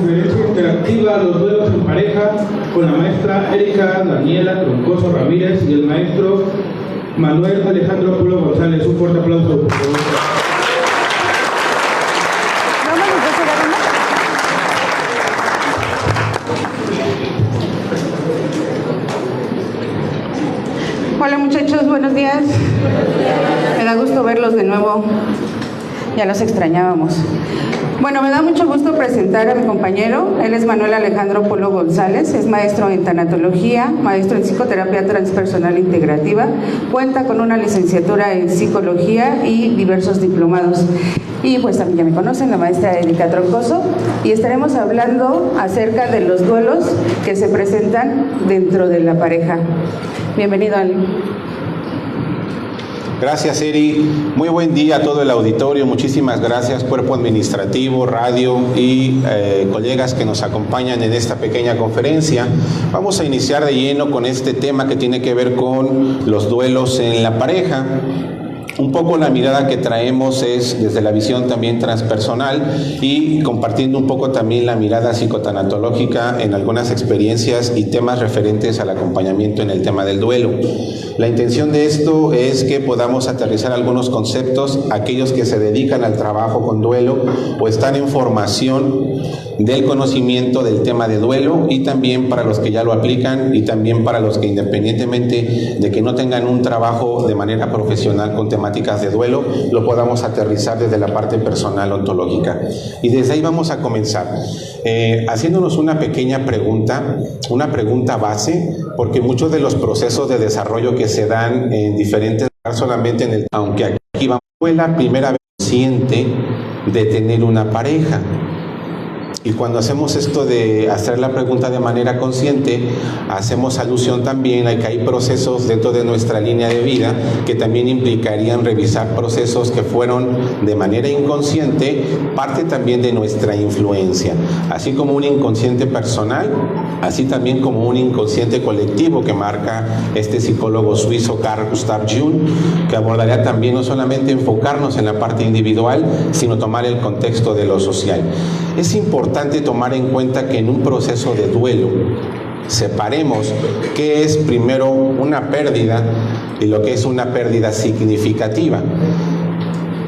conferencia interactiva Los duelos en pareja con la maestra Erika Daniela Troncoso Ramírez y el maestro Manuel Alejandro Pulo González. Un fuerte aplauso, por favor. Hola muchachos, buenos días. Me da gusto verlos de nuevo. Ya los extrañábamos. Bueno, me da mucho gusto presentar a mi compañero. Él es Manuel Alejandro Polo González, es maestro en tanatología, maestro en psicoterapia transpersonal integrativa, cuenta con una licenciatura en psicología y diversos diplomados. Y pues también ya me conocen, la maestra Erika Troncoso, y estaremos hablando acerca de los duelos que se presentan dentro de la pareja. Bienvenido, Ali. Gracias, Eri. Muy buen día a todo el auditorio. Muchísimas gracias, cuerpo administrativo, radio y colegas que nos acompañan en esta pequeña conferencia. Vamos a iniciar de lleno con este tema que tiene que ver con los duelos en la pareja. Un poco la mirada que traemos es desde la visión también transpersonal y compartiendo un poco también la mirada psicotanatológica en algunas experiencias y temas referentes al acompañamiento en el tema del duelo. La intención de esto es que podamos aterrizar algunos conceptos, aquellos que se dedican al trabajo con duelo o están en formación del conocimiento del tema de duelo, y también para los que ya lo aplican y también para los que, independientemente de que no tengan un trabajo de manera profesional con temáticas de duelo, lo podamos aterrizar desde la parte personal ontológica. Y desde ahí vamos a comenzar haciéndonos una pequeña pregunta, una pregunta base, porque muchos de los procesos de desarrollo que se dan en diferentes, solamente en el, aunque aquí vamos, fue la primera vez consciente de tener una pareja. Y cuando hacemos esto de hacer la pregunta de manera consciente, hacemos alusión también a que hay procesos dentro de nuestra línea de vida que también implicarían revisar procesos que fueron de manera inconsciente, parte también de nuestra influencia. Así como un inconsciente personal, así también como un inconsciente colectivo que marca este psicólogo suizo Carl Gustav Jung, que abordaría también no solamente enfocarnos en la parte individual, sino tomar el contexto de lo social. Es importante tomar en cuenta que en un proceso de duelo separemos qué es primero una pérdida y lo que es una pérdida significativa.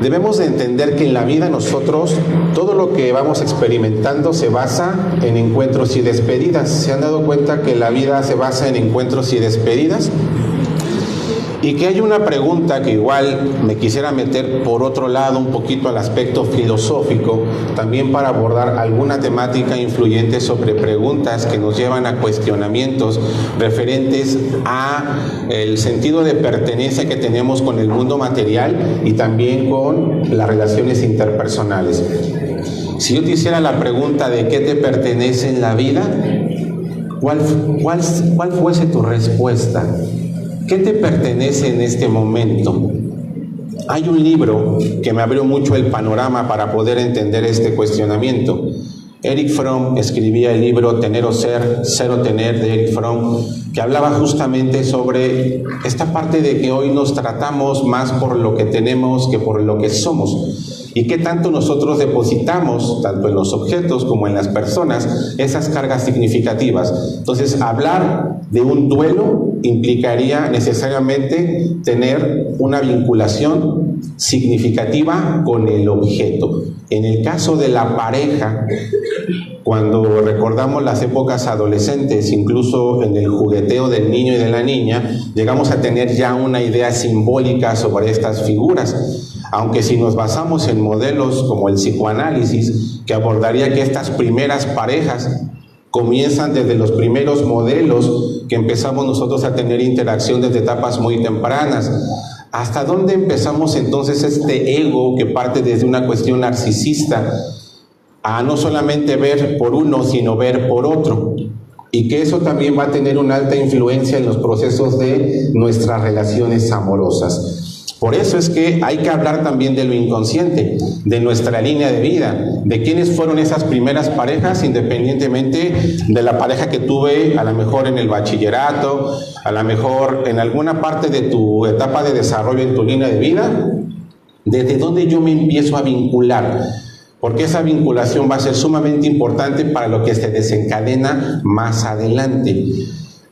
Debemos de entender que en la vida nosotros, todo lo que vamos experimentando se basa en encuentros y despedidas. ¿Se han dado cuenta que la vida se basa en encuentros y despedidas? Y que hay una pregunta que igual me quisiera meter por otro lado un poquito al aspecto filosófico, también para abordar alguna temática influyente sobre preguntas que nos llevan a cuestionamientos referentes a el sentido de pertenencia que tenemos con el mundo material y también con las relaciones interpersonales. Si yo te hiciera la pregunta de qué te pertenece en la vida, ¿cuál fuese tu respuesta? ¿Qué te pertenece en este momento? Hay un libro que me abrió mucho el panorama para poder entender este cuestionamiento. Erich Fromm escribía el libro Tener o Ser, Ser o Tener, de Erich Fromm, que hablaba justamente sobre esta parte de que hoy nos tratamos más por lo que tenemos que por lo que somos. Y qué tanto nosotros depositamos, tanto en los objetos como en las personas, esas cargas significativas. Entonces, hablar de un duelo implicaría necesariamente tener una vinculación significativa con el objeto. En el caso de la pareja, cuando recordamos las épocas adolescentes, incluso en el jugueteo del niño y de la niña, llegamos a tener ya una idea simbólica sobre estas figuras. Aunque si nos basamos en modelos como el psicoanálisis, que abordaría que estas primeras parejas comienzan desde los primeros modelos que empezamos nosotros a tener interacción desde etapas muy tempranas. ¿Hasta dónde empezamos entonces este ego que parte desde una cuestión narcisista a no solamente ver por uno, sino ver por otro? Y que eso también va a tener una alta influencia en los procesos de nuestras relaciones amorosas. Por eso es que hay que hablar también de lo inconsciente, de nuestra línea de vida, de quiénes fueron esas primeras parejas, independientemente de la pareja que tuve a lo mejor en el bachillerato, a lo mejor en alguna parte de tu etapa de desarrollo en tu línea de vida, desde dónde yo me empiezo a vincular. porque esa vinculación va a ser sumamente importante para lo que se desencadena más adelante.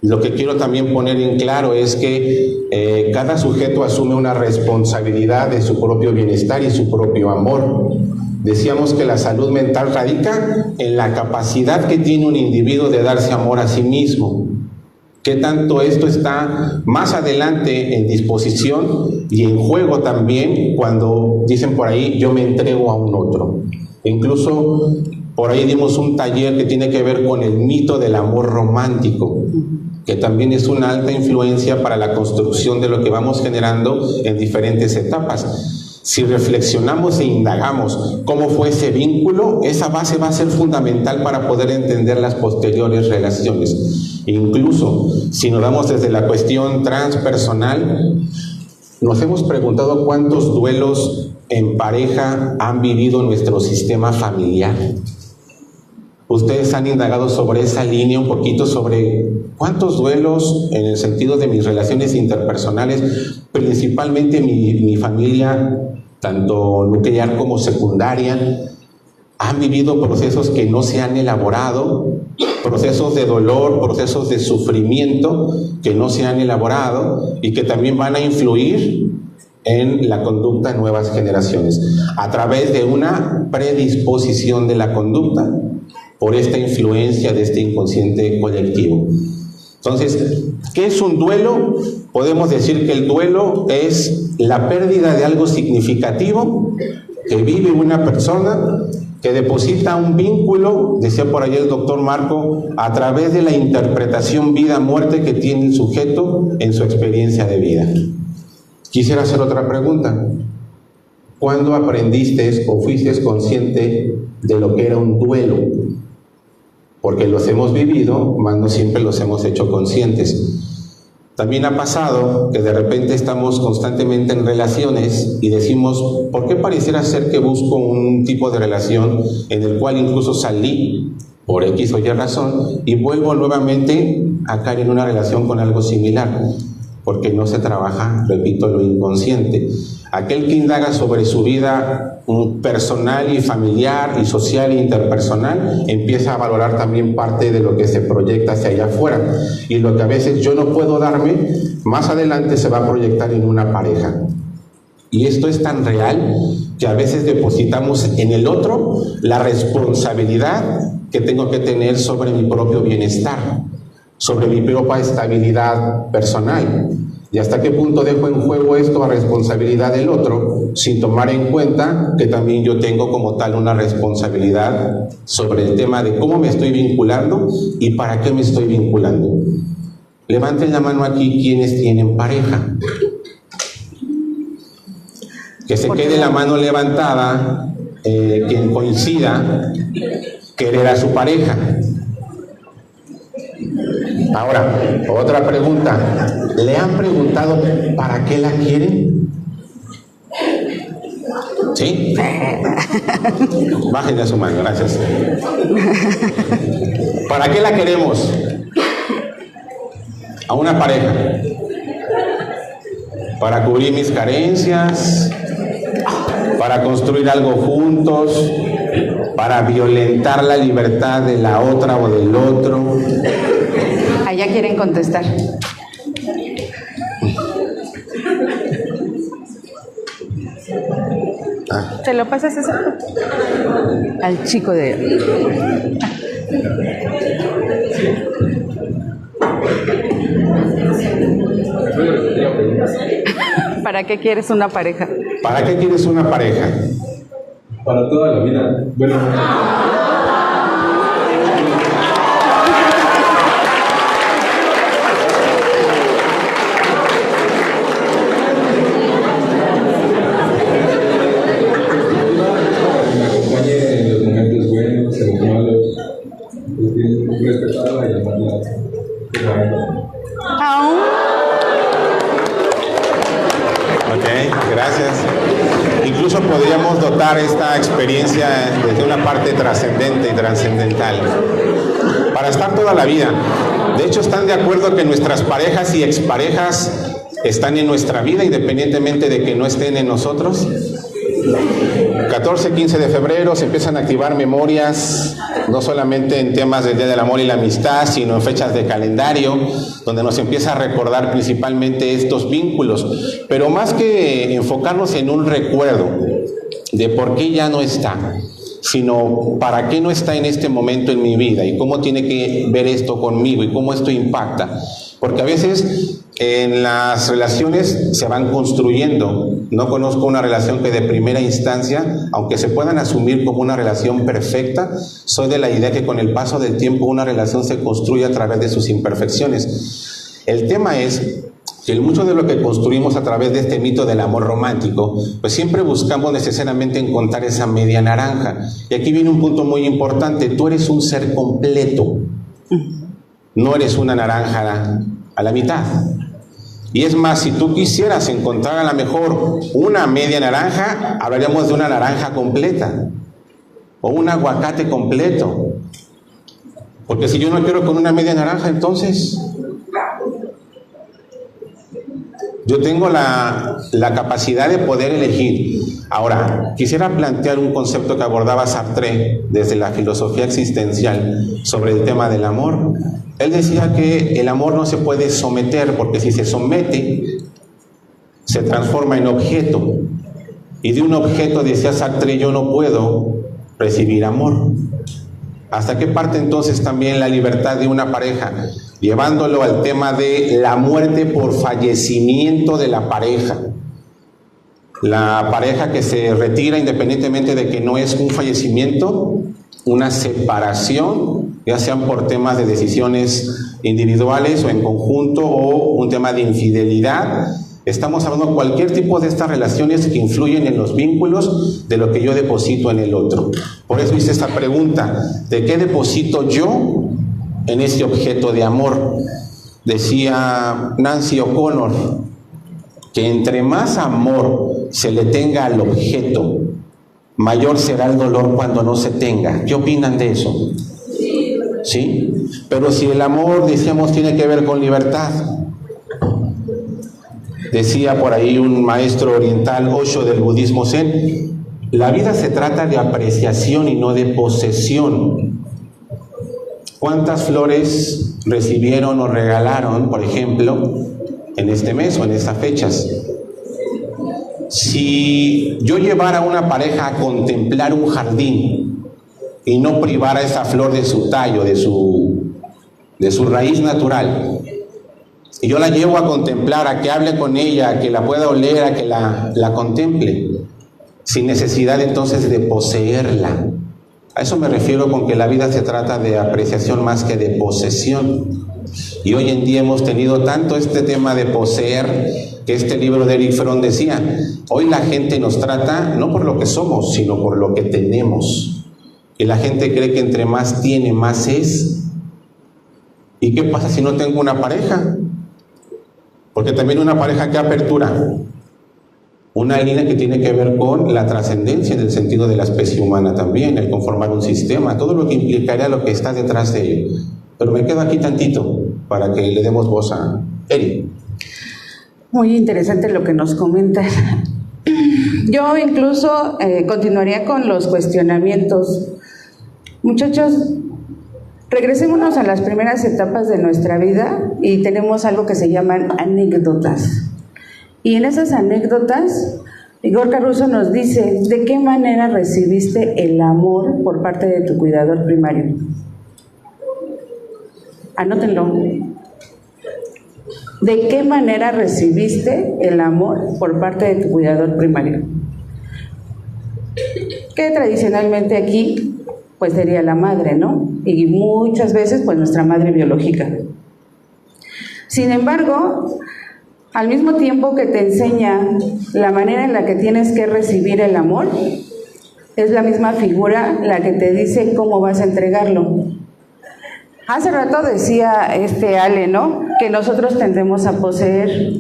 Lo que quiero también poner en claro es que cada sujeto asume una responsabilidad de su propio bienestar y su propio amor. Decíamos que la salud mental radica en la capacidad que tiene un individuo de darse amor a sí mismo. ¿Qué tanto esto está más adelante en disposición y en juego también cuando dicen por ahí, yo me entrego a un otro? Incluso por ahí dimos un taller que tiene que ver con el mito del amor romántico, que también es una alta influencia para la construcción de lo que vamos generando en diferentes etapas. Si reflexionamos e indagamos cómo fue ese vínculo, esa base va a ser fundamental para poder entender las posteriores relaciones. Incluso si nos damos desde la cuestión transpersonal, nos hemos preguntado cuántos duelos en pareja han vivido nuestro sistema familiar. Ustedes han indagado sobre esa línea un poquito, sobre cuántos duelos en el sentido de mis relaciones interpersonales, principalmente mi familia, tanto nuclear como secundaria, han vivido procesos que no se han elaborado, procesos de dolor, procesos de sufrimiento que no se han elaborado y que también van a influir en la conducta de nuevas generaciones, a través de una predisposición de la conducta por esta influencia de este inconsciente colectivo. Entonces, ¿qué es un duelo? Podemos decir que el duelo es la pérdida de algo significativo que vive una persona, que deposita un vínculo, decía por ahí el doctor Marco, a través de la interpretación vida-muerte que tiene el sujeto en su experiencia de vida. Quisiera hacer otra pregunta. ¿Cuándo aprendiste o fuiste consciente de lo que era un duelo? Porque los hemos vivido, más no siempre los hemos hecho conscientes. También ha pasado que de repente estamos constantemente en relaciones y decimos, ¿por qué pareciera ser que busco un tipo de relación en el cual incluso salí por X o Y razón y vuelvo nuevamente a caer en una relación con algo similar? Porque no se trabaja, repito, lo inconsciente. Aquel que indaga sobre su vida personal y familiar y social e interpersonal empieza a valorar también parte de lo que se proyecta hacia allá afuera, y lo que a veces yo no puedo darme, más adelante se va a proyectar en una pareja. Y esto es tan real que a veces depositamos en el otro la responsabilidad que tengo que tener sobre mi propio bienestar, sobre mi propia estabilidad personal. ¿Y hasta qué punto dejo en juego esto a responsabilidad del otro, sin tomar en cuenta que también yo tengo como tal una responsabilidad sobre el tema de cómo me estoy vinculando y para qué me estoy vinculando? Levanten la mano aquí quienes tienen pareja. Que se quede la mano levantada quien coincida querer a su pareja. Ahora, otra pregunta. ¿Le han preguntado para qué la quieren? ¿Sí? Bájenle a su mano, gracias. ¿Para qué la queremos? A una pareja. Para cubrir mis carencias, para construir algo juntos, para violentar la libertad de la otra o del otro. Allá quieren contestar. ¿Se lo pasas eso? Al chico de... ¿Para qué quieres una pareja? ¿Para qué quieres una pareja? Para toda la vida. Bueno. Respetarla y amarla. Ok, gracias. Incluso podríamos dotar esta experiencia desde una parte trascendente y trascendental para estar toda la vida. De hecho, ¿están de acuerdo que nuestras parejas y exparejas están en nuestra vida independientemente de que no estén en nosotros? 14, 15 de febrero se empiezan a activar memorias, no solamente en temas del Día del Amor y la Amistad, sino en fechas de calendario, donde nos empieza a recordar principalmente estos vínculos. Pero más que enfocarnos en un recuerdo de por qué ya no está, sino para qué no está en este momento en mi vida y cómo tiene que ver esto conmigo y cómo esto impacta. Porque a veces en las relaciones se van construyendo. No conozco una relación que de primera instancia, aunque se puedan asumir como una relación perfecta, soy de la idea que con el paso del tiempo una relación se construye a través de sus imperfecciones. El tema es que mucho de lo que construimos a través de este mito del amor romántico, pues siempre buscamos necesariamente encontrar esa media naranja. Y aquí viene un punto muy importante: tú eres un ser completo, no eres una naranja a la mitad. Y es más, si tú quisieras encontrar a lo mejor una media naranja, hablaríamos de una naranja completa o un aguacate completo. Porque si yo no quiero con una media naranja, entonces yo tengo la capacidad de poder elegir. Ahora, quisiera plantear un concepto que abordaba Sartre desde la filosofía existencial sobre el tema del amor. Él decía que el amor no se puede someter, porque si se somete, se transforma en objeto. Y de un objeto, decía Sartre, yo no puedo recibir amor. ¿Hasta qué parte entonces también la libertad de una pareja? Llevándolo al tema de la muerte por fallecimiento de la pareja. La pareja que se retira independientemente de que no es un fallecimiento, una separación, ya sean por temas de decisiones individuales o en conjunto, o un tema de infidelidad. Estamos hablando de cualquier tipo de estas relaciones que influyen en los vínculos de lo que yo deposito en el otro. Por eso hice esta pregunta: ¿de qué deposito yo en ese objeto de amor? Decía Nancy O'Connor que entre más amor se le tenga al objeto, mayor será el dolor cuando no se tenga. ¿Qué opinan de eso? ¿Sí? Pero si el amor, decíamos, tiene que ver con libertad. Decía por ahí un maestro oriental, Osho, del budismo zen: la vida se trata de apreciación y no de posesión. ¿Cuántas flores recibieron o regalaron, por ejemplo, en este mes o en estas fechas? Si yo llevara a una pareja a contemplar un jardín y no privara a esa flor de su tallo, de su raíz natural, y yo la llevo a contemplar, a que hable con ella, a que la pueda oler, a que la contemple, sin necesidad entonces de poseerla. A eso me refiero con que la vida se trata de apreciación más que de posesión. Y hoy en día hemos tenido tanto este tema de poseer, que este libro de Eric Fromm decía: hoy la gente nos trata no por lo que somos, sino por lo que tenemos. Y la gente cree que entre más tiene, más es. ¿Y qué pasa si no tengo una pareja? Porque también una pareja, ¿qué apertura? Una línea que tiene que ver con la trascendencia en el sentido de la especie humana también, el conformar un sistema, todo lo que implicaría lo que está detrás de ello. Pero me quedo aquí tantito para que le demos voz a Eri. Muy interesante lo que nos comentas. Yo incluso continuaría con los cuestionamientos. Muchachos, regresémonos a las primeras etapas de nuestra vida y tenemos algo que se llaman anécdotas. Y en esas anécdotas, Igor Caruso nos dice: ¿de qué manera recibiste el amor por parte de tu cuidador primario? Anótenlo. ¿De qué manera recibiste el amor por parte de tu cuidador primario? Que tradicionalmente aquí, pues sería la madre, ¿no? Y muchas veces, pues nuestra madre biológica. Sin embargo, al mismo tiempo que te enseña la manera en la que tienes que recibir el amor, es la misma figura la que te dice cómo vas a entregarlo. Hace rato decía Ale, ¿no?, que nosotros tendemos a poseer.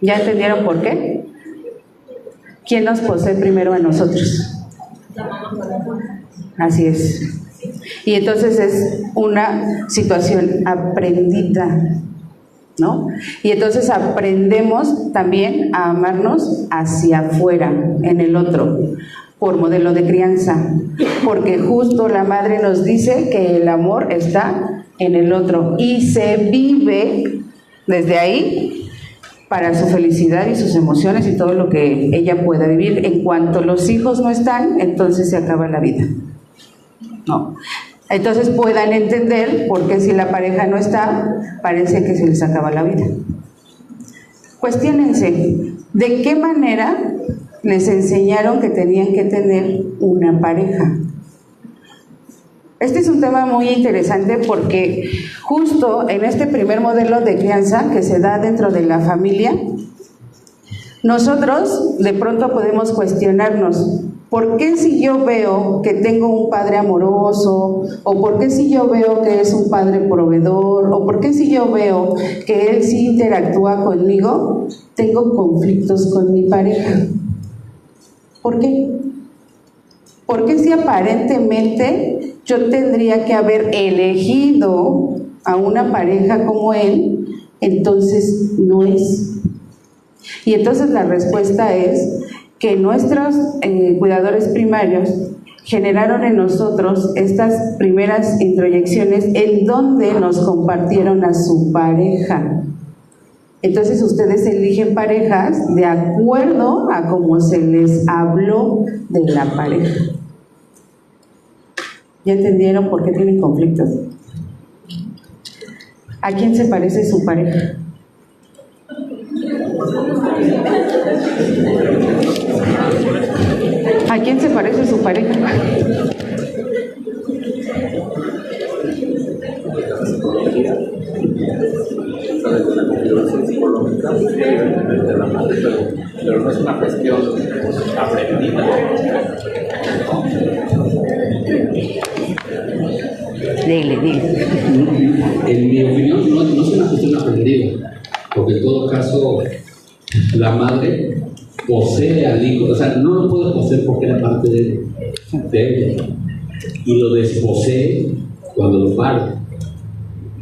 ¿Ya entendieron por qué? ¿Quién nos posee primero a nosotros? Así es. Y entonces es una situación aprendida. ¿no? Y entonces aprendemos también a amarnos hacia afuera, en el otro, por modelo de crianza, porque justo la madre nos dice que el amor está en el otro y se vive desde ahí para su felicidad y sus emociones y todo lo que ella pueda vivir. En cuanto los hijos no están, entonces se acaba la vida, ¿no? Entonces puedan entender por qué si la pareja no está, parece que se les acaba la vida. Cuestiónense, ¿de qué manera les enseñaron que tenían que tener una pareja? Este es un tema muy interesante porque justo en este primer modelo de crianza que se da dentro de la familia, nosotros de pronto podemos cuestionarnos, ¿por qué si yo veo que tengo un padre amoroso? ¿O por qué si yo veo que es un padre proveedor? ¿O por qué si yo veo que él sí interactúa conmigo, tengo conflictos con mi pareja? ¿Por qué? ¿Por qué si aparentemente yo tendría que haber elegido a una pareja como él, entonces no es? Y entonces la respuesta es que nuestros cuidadores primarios generaron en nosotros estas primeras introyecciones en donde nos compartieron a su pareja. Entonces ustedes eligen parejas de acuerdo a cómo se les habló de la pareja. ¿Ya entendieron por qué tienen conflictos? ¿A quién se parece su pareja? ¿A quién se parece su pareja? Pero no es una cuestión aprendida. Dile. En mi opinión, no es una cuestión aprendida, porque en todo caso, la madre posee al hijo, o sea, no lo puede poseer porque era parte de ella, y lo desposee cuando lo parte,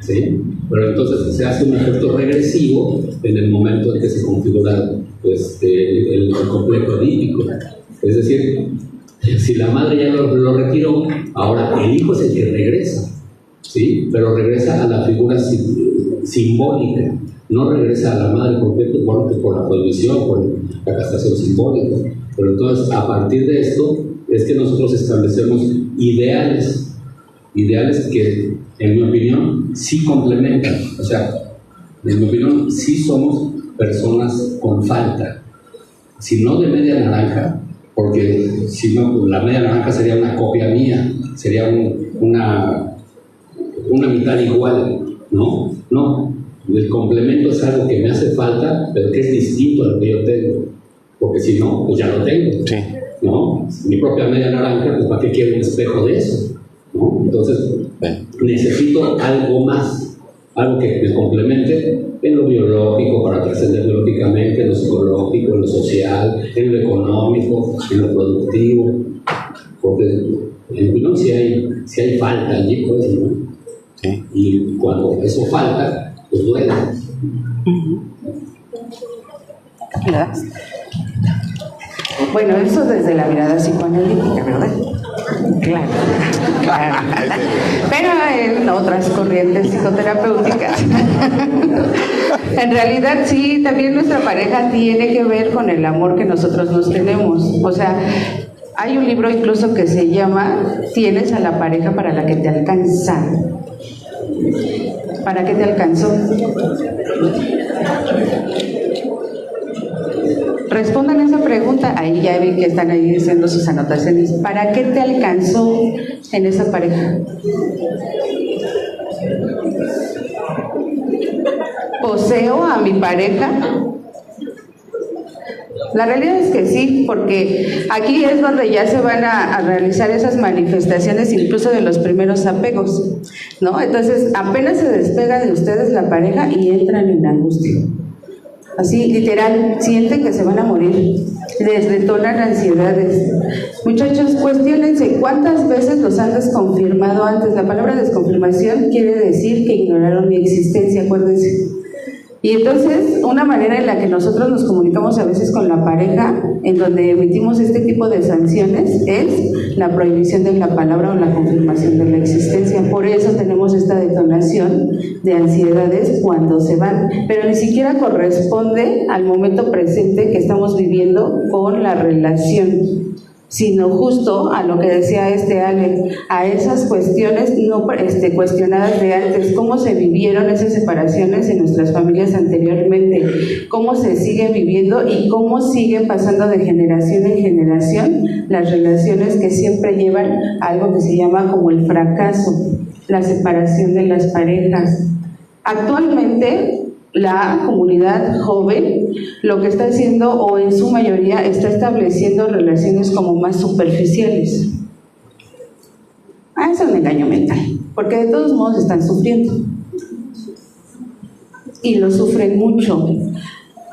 ¿sí? Pero entonces se hace un efecto regresivo en el momento en que se configura pues, el complejo edípico. Es decir, si la madre ya lo retiró, ahora el hijo es el que regresa, ¿sí? Pero regresa a la figura simbólica, no regresa a la madre por la prohibición, por la castración simbólica. Pero entonces, a partir de esto, es que nosotros establecemos ideales que, en mi opinión, sí complementan. O sea, en mi opinión, sí somos personas con falta. Si no de media naranja, porque si no, la media naranja sería una copia mía, sería una mitad igual, ¿no? No, el complemento es algo que me hace falta, pero que es distinto a lo que yo tengo, porque si no, pues ya lo tengo, Sí. ¿no? Mi propia media naranja, pues ¿para qué quiero un espejo de eso? ¿No? Entonces, necesito algo más, algo que me complemente en lo biológico para trascender biológicamente, en lo psicológico, en lo social, en lo económico, en lo productivo, porque en mi opinión si hay falta allí, pues, ¿no? Sí. Y cuando eso falta, pues duele. Bueno, eso desde la mirada psicoanalítica, ¿verdad? Claro. Pero en otras corrientes psicoterapéuticas. En realidad sí, también nuestra pareja tiene que ver con el amor que nosotros nos tenemos. O sea, hay un libro incluso que se llama ¿Tienes a la pareja para la que te alcanza? ¿Para qué te alcanzó? Respondan esa pregunta. Ahí ya vi que están ahí diciendo sus anotaciones. ¿Para qué te alcanzó en esa pareja? ¿Poseo a mi pareja? La realidad es que sí, porque aquí es donde ya se van a realizar esas manifestaciones incluso de los primeros apegos, ¿no? Entonces apenas se despega de ustedes la pareja y entran en angustia. Así, literal, sienten que se van a morir, les detonan ansiedades. Muchachos, cuestiónense cuántas veces los han desconfirmado antes. La palabra desconfirmación quiere decir que ignoraron mi existencia, acuérdense. Y entonces, una manera en la que nosotros nos comunicamos a veces con la pareja, en donde emitimos este tipo de sanciones, es la prohibición de la palabra o la confirmación de la existencia. Por eso tenemos esta detonación de ansiedades cuando se van, pero ni siquiera corresponde al momento presente que estamos viviendo con la relación, sino justo a lo que decía Alex, a esas cuestiones no cuestionadas de antes, cómo se vivieron esas separaciones en nuestras familias anteriormente, cómo se sigue viviendo y cómo siguen pasando de generación en generación las relaciones que siempre llevan a algo que se llama como el fracaso, la separación de las parejas. Actualmente, la comunidad joven lo que está haciendo, o en su mayoría, está estableciendo relaciones como más superficiales. Es un engaño mental, porque de todos modos están sufriendo. Y lo sufren mucho.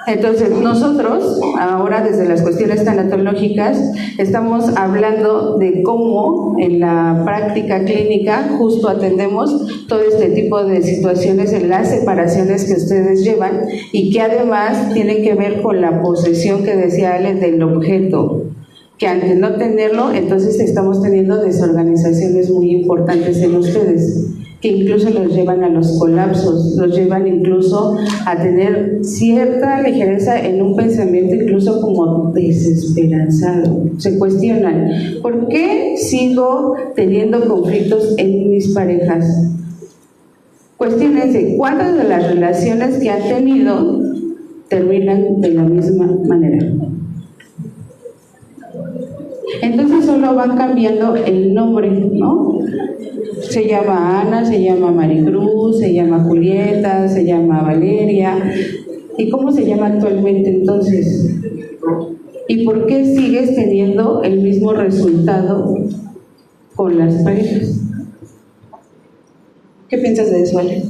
Entonces, nosotros, ahora desde las cuestiones tanatológicas, estamos hablando de cómo en la práctica clínica justo atendemos todo este tipo de situaciones en las separaciones que ustedes llevan y que además tienen que ver con la posesión que decía Alex del objeto, que ante no tenerlo, entonces estamos teniendo desorganizaciones muy importantes en ustedes, que incluso los llevan a los colapsos, los llevan incluso a tener cierta ligereza en un pensamiento incluso como desesperanzado. Se cuestionan, ¿por qué sigo teniendo conflictos en mis parejas? Cuestiónense, ¿cuántas de las relaciones que han tenido terminan de la misma manera? Entonces solo van cambiando el nombre, ¿no? Se llama Ana, se llama Maricruz, se llama Julieta, se llama Valeria. ¿Y cómo se llama actualmente entonces? ¿Y por qué sigues teniendo el mismo resultado con las parejas? ¿Qué piensas de eso, Ale?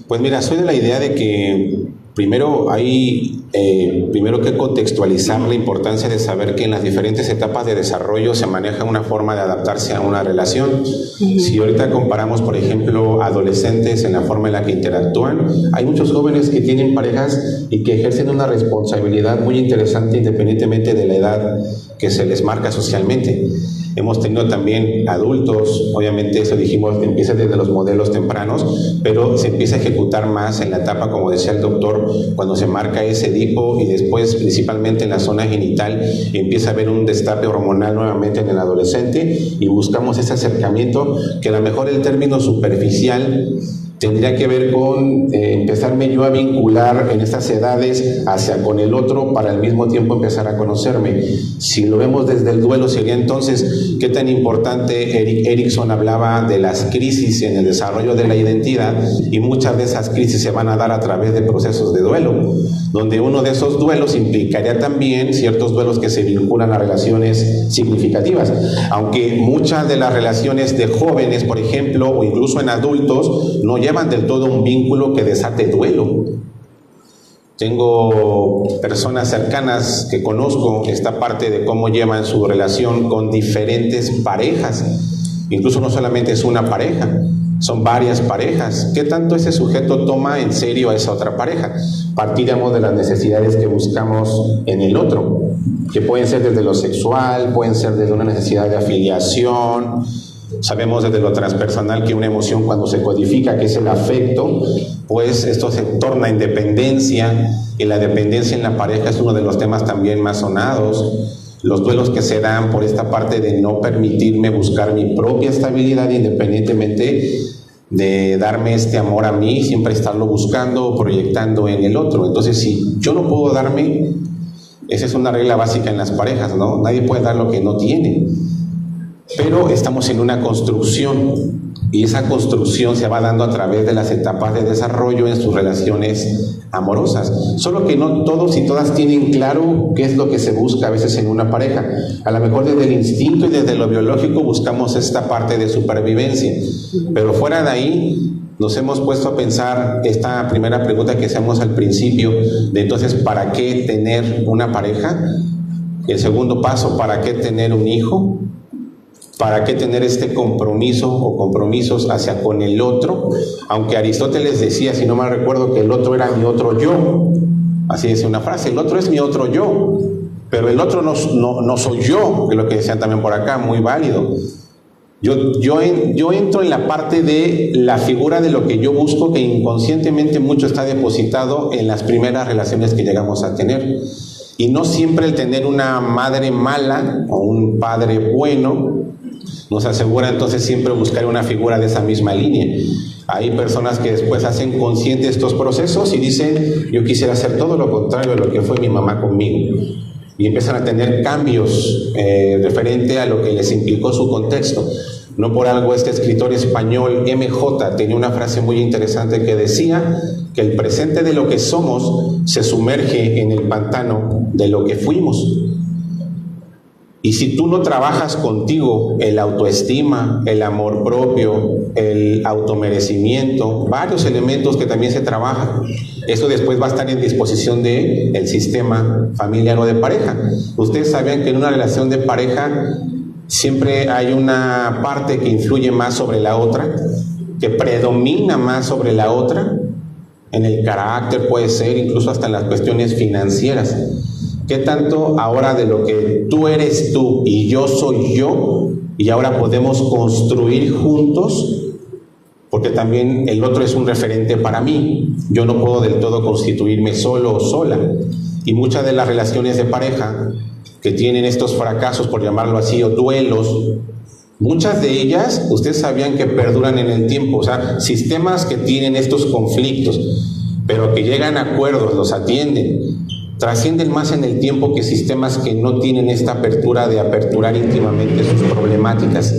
Pues mira, soy de la idea de que primero hay que contextualizar la importancia de saber que en las diferentes etapas de desarrollo se maneja una forma de adaptarse a una relación. Si ahorita comparamos, por ejemplo, adolescentes en la forma en la que interactúan, hay muchos jóvenes que tienen parejas y que ejercen una responsabilidad muy interesante independientemente de la edad que se les marca socialmente. Hemos tenido también adultos, obviamente eso dijimos, empieza desde los modelos tempranos, pero se empieza a ejecutar más en la etapa, como decía el doctor, cuando se marca ese Edipo y después principalmente en la zona genital empieza a haber un destape hormonal nuevamente en el adolescente y buscamos ese acercamiento que a lo mejor el término superficial tendría que ver con empezarme yo a vincular en estas edades hacia con el otro para al mismo tiempo empezar a conocerme. Si lo vemos desde el duelo sería entonces qué tan importante. Erikson hablaba de las crisis en el desarrollo de la identidad y muchas de esas crisis se van a dar a través de procesos de duelo, donde uno de esos duelos implicaría también ciertos duelos que se vinculan a relaciones significativas, aunque muchas de las relaciones de jóvenes, por ejemplo, o incluso en adultos, no llevan del todo un vínculo que desate duelo. Tengo personas cercanas que conozco esta parte de cómo llevan su relación con diferentes parejas, incluso no solamente es una pareja, son varias parejas. ¿Qué tanto ese sujeto toma en serio a esa otra pareja? Partiríamos de las necesidades que buscamos en el otro, que pueden ser desde lo sexual, pueden ser desde una necesidad de afiliación. Sabemos desde lo transpersonal que una emoción cuando se codifica, que es el afecto, pues esto se torna en dependencia, y la dependencia en la pareja es uno de los temas también más sonados. Los duelos que se dan por esta parte de no permitirme buscar mi propia estabilidad independientemente de darme este amor a mí, siempre estarlo buscando o proyectando en el otro. Entonces, si yo no puedo darme, esa es una regla básica en las parejas, ¿no? Nadie puede dar lo que no tiene. Pero estamos en una construcción y esa construcción se va dando a través de las etapas de desarrollo en sus relaciones amorosas. Solo que no todos y todas tienen claro qué es lo que se busca a veces en una pareja. A lo mejor desde el instinto y desde lo biológico buscamos esta parte de supervivencia, pero fuera de ahí nos hemos puesto a pensar esta primera pregunta que hacemos al principio de entonces, ¿para qué tener una pareja? El segundo paso, ¿para qué tener un hijo? ¿Para qué tener este compromiso o compromisos hacia con el otro? Aunque Aristóteles decía, si no mal recuerdo, que el otro era mi otro yo. Así dice una frase, el otro es mi otro yo. Pero el otro no soy yo, que es lo que decían también por acá, muy válido. Yo entro en la parte de la figura de lo que yo busco, que inconscientemente mucho está depositado en las primeras relaciones que llegamos a tener. Y no siempre el tener una madre mala o un padre bueno nos asegura entonces siempre buscar una figura de esa misma línea. Hay personas que después hacen conscientes estos procesos y dicen, yo quisiera hacer todo lo contrario de lo que fue mi mamá conmigo. Y empiezan a tener cambios referente a lo que les implicó su contexto. No por algo este escritor español MJ tenía una frase muy interesante que decía que el presente de lo que somos se sumerge en el pantano de lo que fuimos. Y si tú no trabajas contigo el autoestima, el amor propio, el automerecimiento, varios elementos que también se trabajan, eso después va a estar en disposición del sistema familiar o de pareja. Ustedes sabían que en una relación de pareja siempre hay una parte que influye más sobre la otra, que predomina más sobre la otra, en el carácter puede ser, incluso hasta en las cuestiones financieras. ¿Qué tanto ahora de lo que tú eres tú y yo soy yo, y ahora podemos construir juntos? Porque también el otro es un referente para mí. Yo no puedo del todo constituirme solo o sola. Y muchas de las relaciones de pareja que tienen estos fracasos, por llamarlo así, o duelos, muchas de ellas, ustedes sabían que perduran en el tiempo. O sea, sistemas que tienen estos conflictos, pero que llegan a acuerdos, los atienden, trascienden más en el tiempo que sistemas que no tienen esta apertura de aperturar íntimamente sus problemáticas.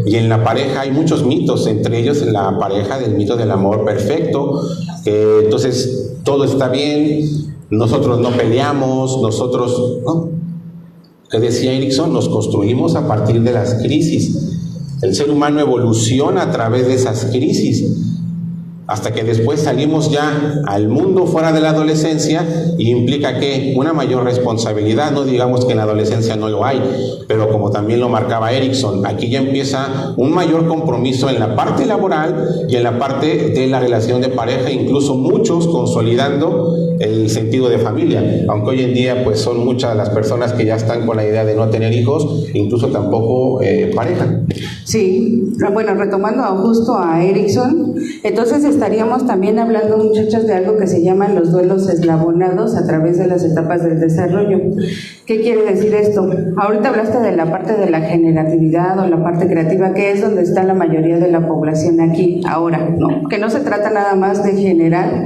Y en la pareja hay muchos mitos, entre ellos la pareja del mito del amor perfecto, que entonces todo está bien, nosotros no peleamos, nosotros, ¿no? ¿Qué decía Erickson? Nos construimos a partir de las crisis. El ser humano evoluciona a través de esas crisis, hasta que después salimos ya al mundo fuera de la adolescencia, y implica que una mayor responsabilidad. No digamos que en la adolescencia no lo hay, pero como también lo marcaba Erickson, aquí ya empieza un mayor compromiso en la parte laboral y en la parte de la relación de pareja, incluso muchos consolidando el sentido de familia, aunque hoy en día pues son muchas las personas que ya están con la idea de no tener hijos, incluso tampoco pareja. Sí, bueno, retomando justo a Erickson, entonces estaríamos también hablando, muchachos, de algo que se llaman los duelos eslabonados a través de las etapas del desarrollo. ¿Qué quiere decir esto? Ahorita hablaste de la parte de la generatividad o la parte creativa, que es donde está la mayoría de la población aquí, ahora, ¿no? Que no se trata nada más de generar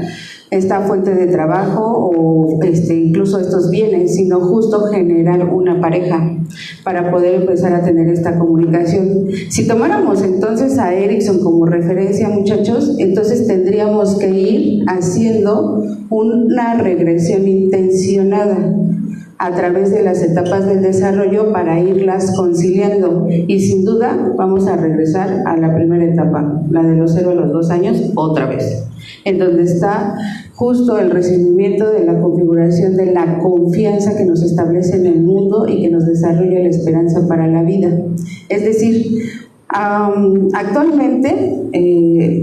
esta fuente de trabajo o incluso estos bienes, sino justo generar una pareja para poder empezar a tener esta comunicación. Si tomáramos entonces a Erickson como referencia, muchachos, entonces tendríamos que ir haciendo una regresión intencionada a través de las etapas del desarrollo para irlas conciliando, y sin duda vamos a regresar a la primera etapa, la de los 0 a los 2 años, otra vez, en donde está justo el recibimiento de la configuración de la confianza que nos establece en el mundo y que nos desarrolla la esperanza para la vida. Es decir, actualmente,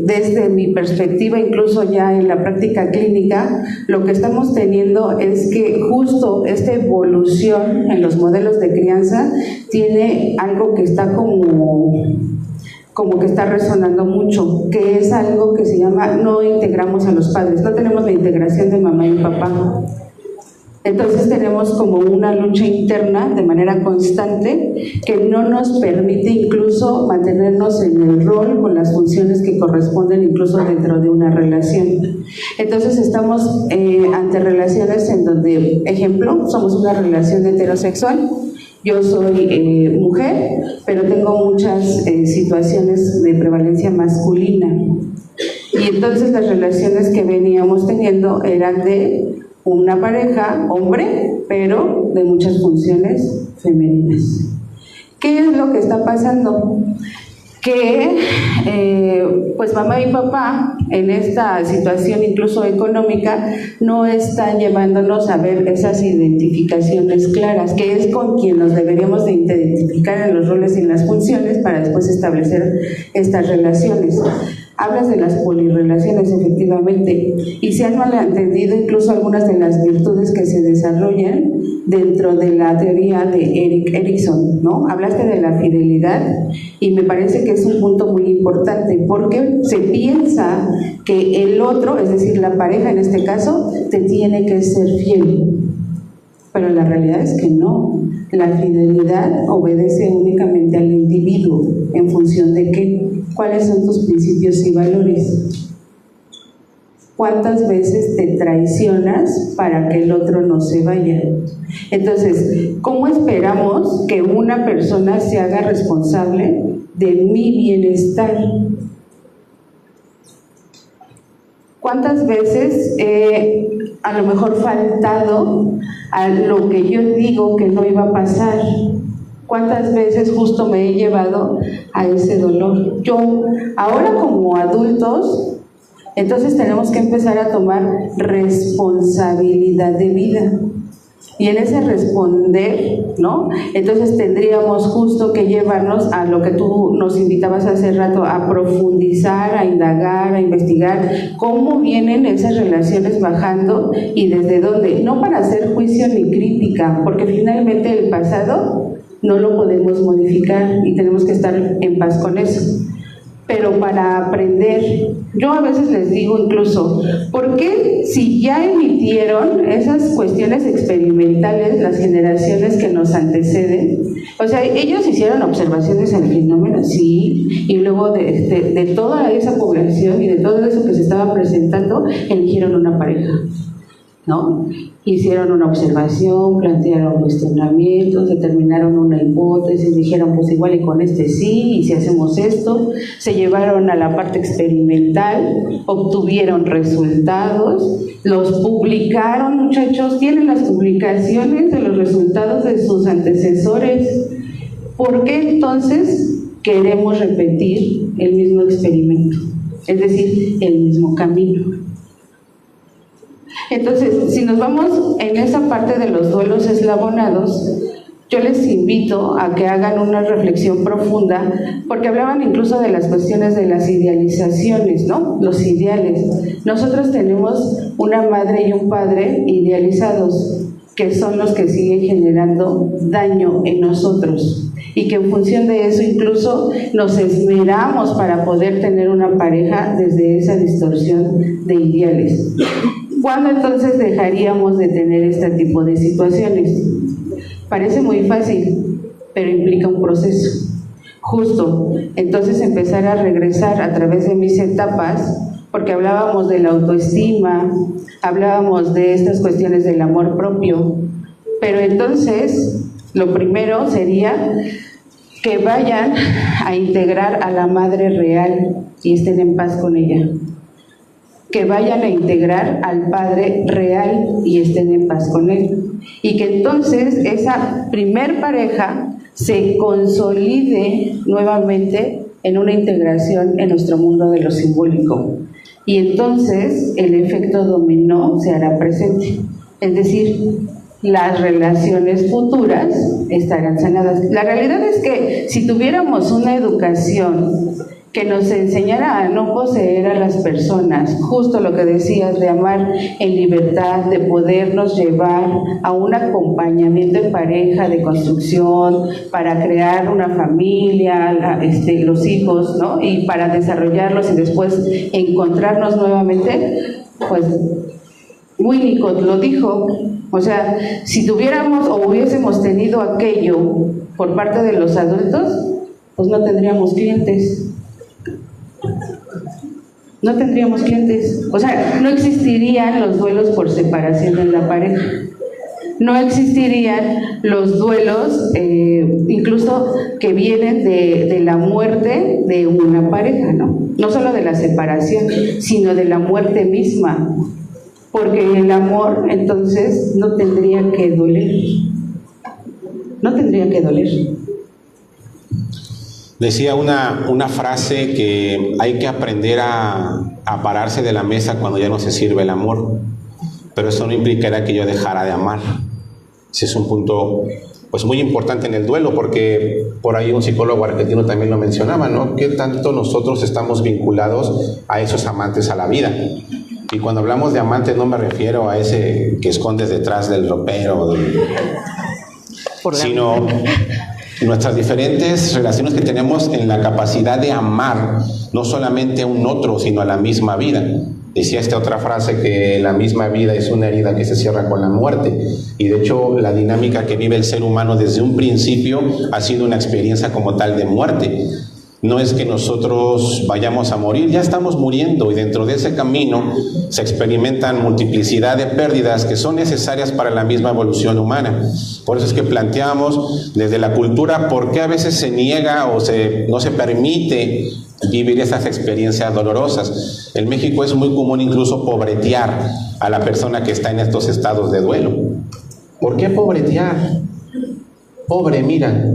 desde mi perspectiva, incluso ya en la práctica clínica, lo que estamos teniendo es que justo esta evolución en los modelos de crianza tiene algo que está como que está resonando mucho, que es algo que se llama no integramos a los padres, no tenemos la integración de mamá y papá. Entonces tenemos como una lucha interna de manera constante que no nos permite incluso mantenernos en el rol con las funciones que corresponden incluso dentro de una relación. Entonces estamos ante relaciones en donde, ejemplo, somos una relación heterosexual. Yo soy mujer, pero tengo muchas situaciones de prevalencia masculina. Y entonces las relaciones que veníamos teniendo eran de una pareja, hombre, pero de muchas funciones femeninas. ¿Qué es lo que está pasando? que pues mamá y papá en esta situación incluso económica no están llevándonos a ver esas identificaciones claras, que es con quien nos deberíamos de identificar en los roles y en las funciones para después establecer estas relaciones. Hablas de las polirrelaciones, efectivamente, y se han malentendido incluso algunas de las virtudes que se desarrollan dentro de la teoría de Erik Erikson, ¿no? Hablaste de la fidelidad y me parece que es un punto muy importante porque se piensa que el otro, es decir, la pareja en este caso, te tiene que ser fiel, pero la realidad es que no. La fidelidad obedece únicamente al individuo. ¿En función de qué? ¿Cuáles son tus principios y valores? ¿Cuántas veces te traicionas para que el otro no se vaya? Entonces, ¿cómo esperamos que una persona se haga responsable de mi bienestar? ¿Cuántas veces he a lo mejor faltado a lo que yo digo que no iba a pasar? ¿Cuántas veces justo me he llevado a ese dolor? Yo, ahora como adultos, entonces tenemos que empezar a tomar responsabilidad de vida. Y en ese responder, ¿no? Entonces tendríamos justo que llevarnos a lo que tú nos invitabas hace rato, a profundizar, a indagar, a investigar cómo vienen esas relaciones bajando y desde dónde. No para hacer juicio ni crítica, porque finalmente el pasado no lo podemos modificar y tenemos que estar en paz con eso. Pero para aprender, yo a veces les digo incluso, ¿por qué si ya emitieron esas cuestiones experimentales las generaciones que nos anteceden? O sea, ellos hicieron observaciones al fenómeno, sí, y luego de toda esa población y de todo eso que se estaba presentando, eligieron una pareja, ¿no? Hicieron una observación, plantearon cuestionamientos, determinaron una hipótesis, dijeron pues igual y con este sí, y si hacemos esto, se llevaron a la parte experimental, obtuvieron resultados, los publicaron, muchachos, tienen las publicaciones de los resultados de sus antecesores. ¿Por qué entonces queremos repetir el mismo experimento? Es decir, el mismo camino. Entonces, si nos vamos en esa parte de los duelos eslabonados, yo les invito a que hagan una reflexión profunda, porque hablaban incluso de las cuestiones de las idealizaciones, ¿no? Los ideales. Nosotros tenemos una madre y un padre idealizados, que son los que siguen generando daño en nosotros, y que en función de eso incluso nos esmeramos para poder tener una pareja desde esa distorsión de ideales. ¿Cuándo entonces dejaríamos de tener este tipo de situaciones? Parece muy fácil, pero implica un proceso. Justo, entonces empezar a regresar a través de mis etapas, porque hablábamos de la autoestima, hablábamos de estas cuestiones del amor propio, pero entonces lo primero sería que vayan a integrar a la madre real y estén en paz con ella. Que vayan a integrar al padre real y estén en paz con él. Y que entonces esa primer pareja se consolide nuevamente en una integración en nuestro mundo de lo simbólico. Y entonces el efecto dominó se hará presente. Es decir, las relaciones futuras estarán sanadas. La realidad es que si tuviéramos una educación que nos enseñara a no poseer a las personas, justo lo que decías de amar en libertad, de podernos llevar a un acompañamiento en pareja, de construcción, para crear una familia, los hijos, ¿no? Y para desarrollarlos y después encontrarnos nuevamente, pues Winnicott lo dijo, o sea, si tuviéramos o hubiésemos tenido aquello por parte de los adultos, pues no tendríamos clientes. No tendríamos clientes, o sea, no existirían los duelos por separación en la pareja, no existirían los duelos incluso que vienen de la muerte de una pareja, no solo de la separación, sino de la muerte misma, porque el amor entonces no tendría que doler, no tendría que doler. Decía una frase que hay que aprender a pararse de la mesa cuando ya no se sirve el amor, pero eso no implicará que yo dejara de amar. Ese es un punto pues muy importante en el duelo, porque por ahí un psicólogo argentino también lo mencionaba, ¿no? ¿Qué tanto nosotros estamos vinculados a esos amantes a la vida? Y cuando hablamos de amantes no me refiero a ese que escondes detrás del ropero, sino nuestras diferentes relaciones que tenemos en la capacidad de amar no solamente a un otro, sino a la misma vida. Decía esta otra frase que la misma vida es una herida que se cierra con la muerte, y de hecho la dinámica que vive el ser humano desde un principio ha sido una experiencia como tal de muerte. No es que nosotros vayamos a morir, ya estamos muriendo, y dentro de ese camino se experimentan multiplicidad de pérdidas que son necesarias para la misma evolución humana. Por eso es que planteamos desde la cultura por qué a veces se niega o no se permite vivir esas experiencias dolorosas. En México es muy común incluso pobretear a la persona que está en estos estados de duelo. ¿Por qué pobretear? Pobre, mira,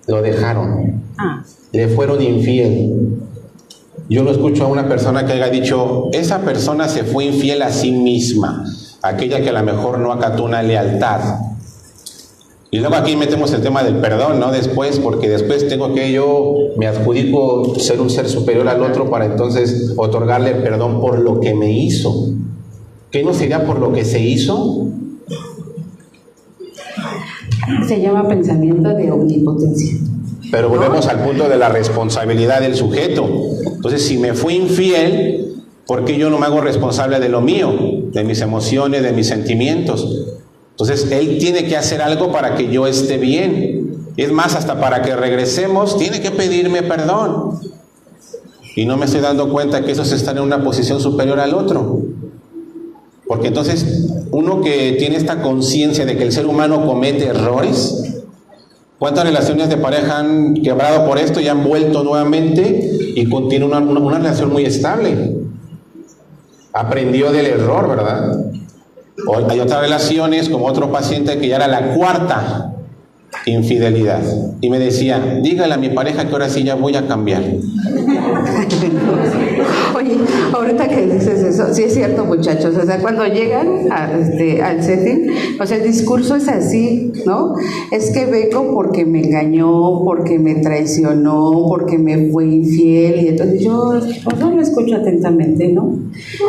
lo dejaron. Le fueron infiel. Yo no escucho a una persona que haya dicho, esa persona se fue infiel a sí misma, aquella que a lo mejor no acató una lealtad. Y luego aquí metemos el tema del perdón, ¿no? Después, porque después tengo que yo me adjudico ser un ser superior al otro para entonces otorgarle el perdón por lo que me hizo. ¿Qué no sería por lo que se hizo? Se llama pensamiento de omnipotencia. Pero volvemos al punto de la responsabilidad del sujeto. Entonces, si me fui infiel, ¿por qué yo no me hago responsable de lo mío? De mis emociones, de mis sentimientos. Entonces, él tiene que hacer algo para que yo esté bien. Es más, hasta para que regresemos, tiene que pedirme perdón. Y no me estoy dando cuenta que eso es estar en una posición superior al otro. Porque entonces, uno que tiene esta conciencia de que el ser humano comete errores, ¿cuántas relaciones de pareja han quebrado por esto y han vuelto nuevamente y continúan una relación muy estable? Aprendió del error, ¿verdad? Hay otras relaciones, como otro paciente que ya era la cuarta infidelidad. Y me decía, dígale a mi pareja que ahora sí ya voy a cambiar. Oye, ahorita que dices eso, sí es cierto, muchachos, o sea, cuando llegan al setting, o sea, el discurso es así, ¿no? Es que vengo porque me engañó, porque me traicionó, porque me fue infiel, y entonces yo pues, no lo escucho atentamente, ¿no?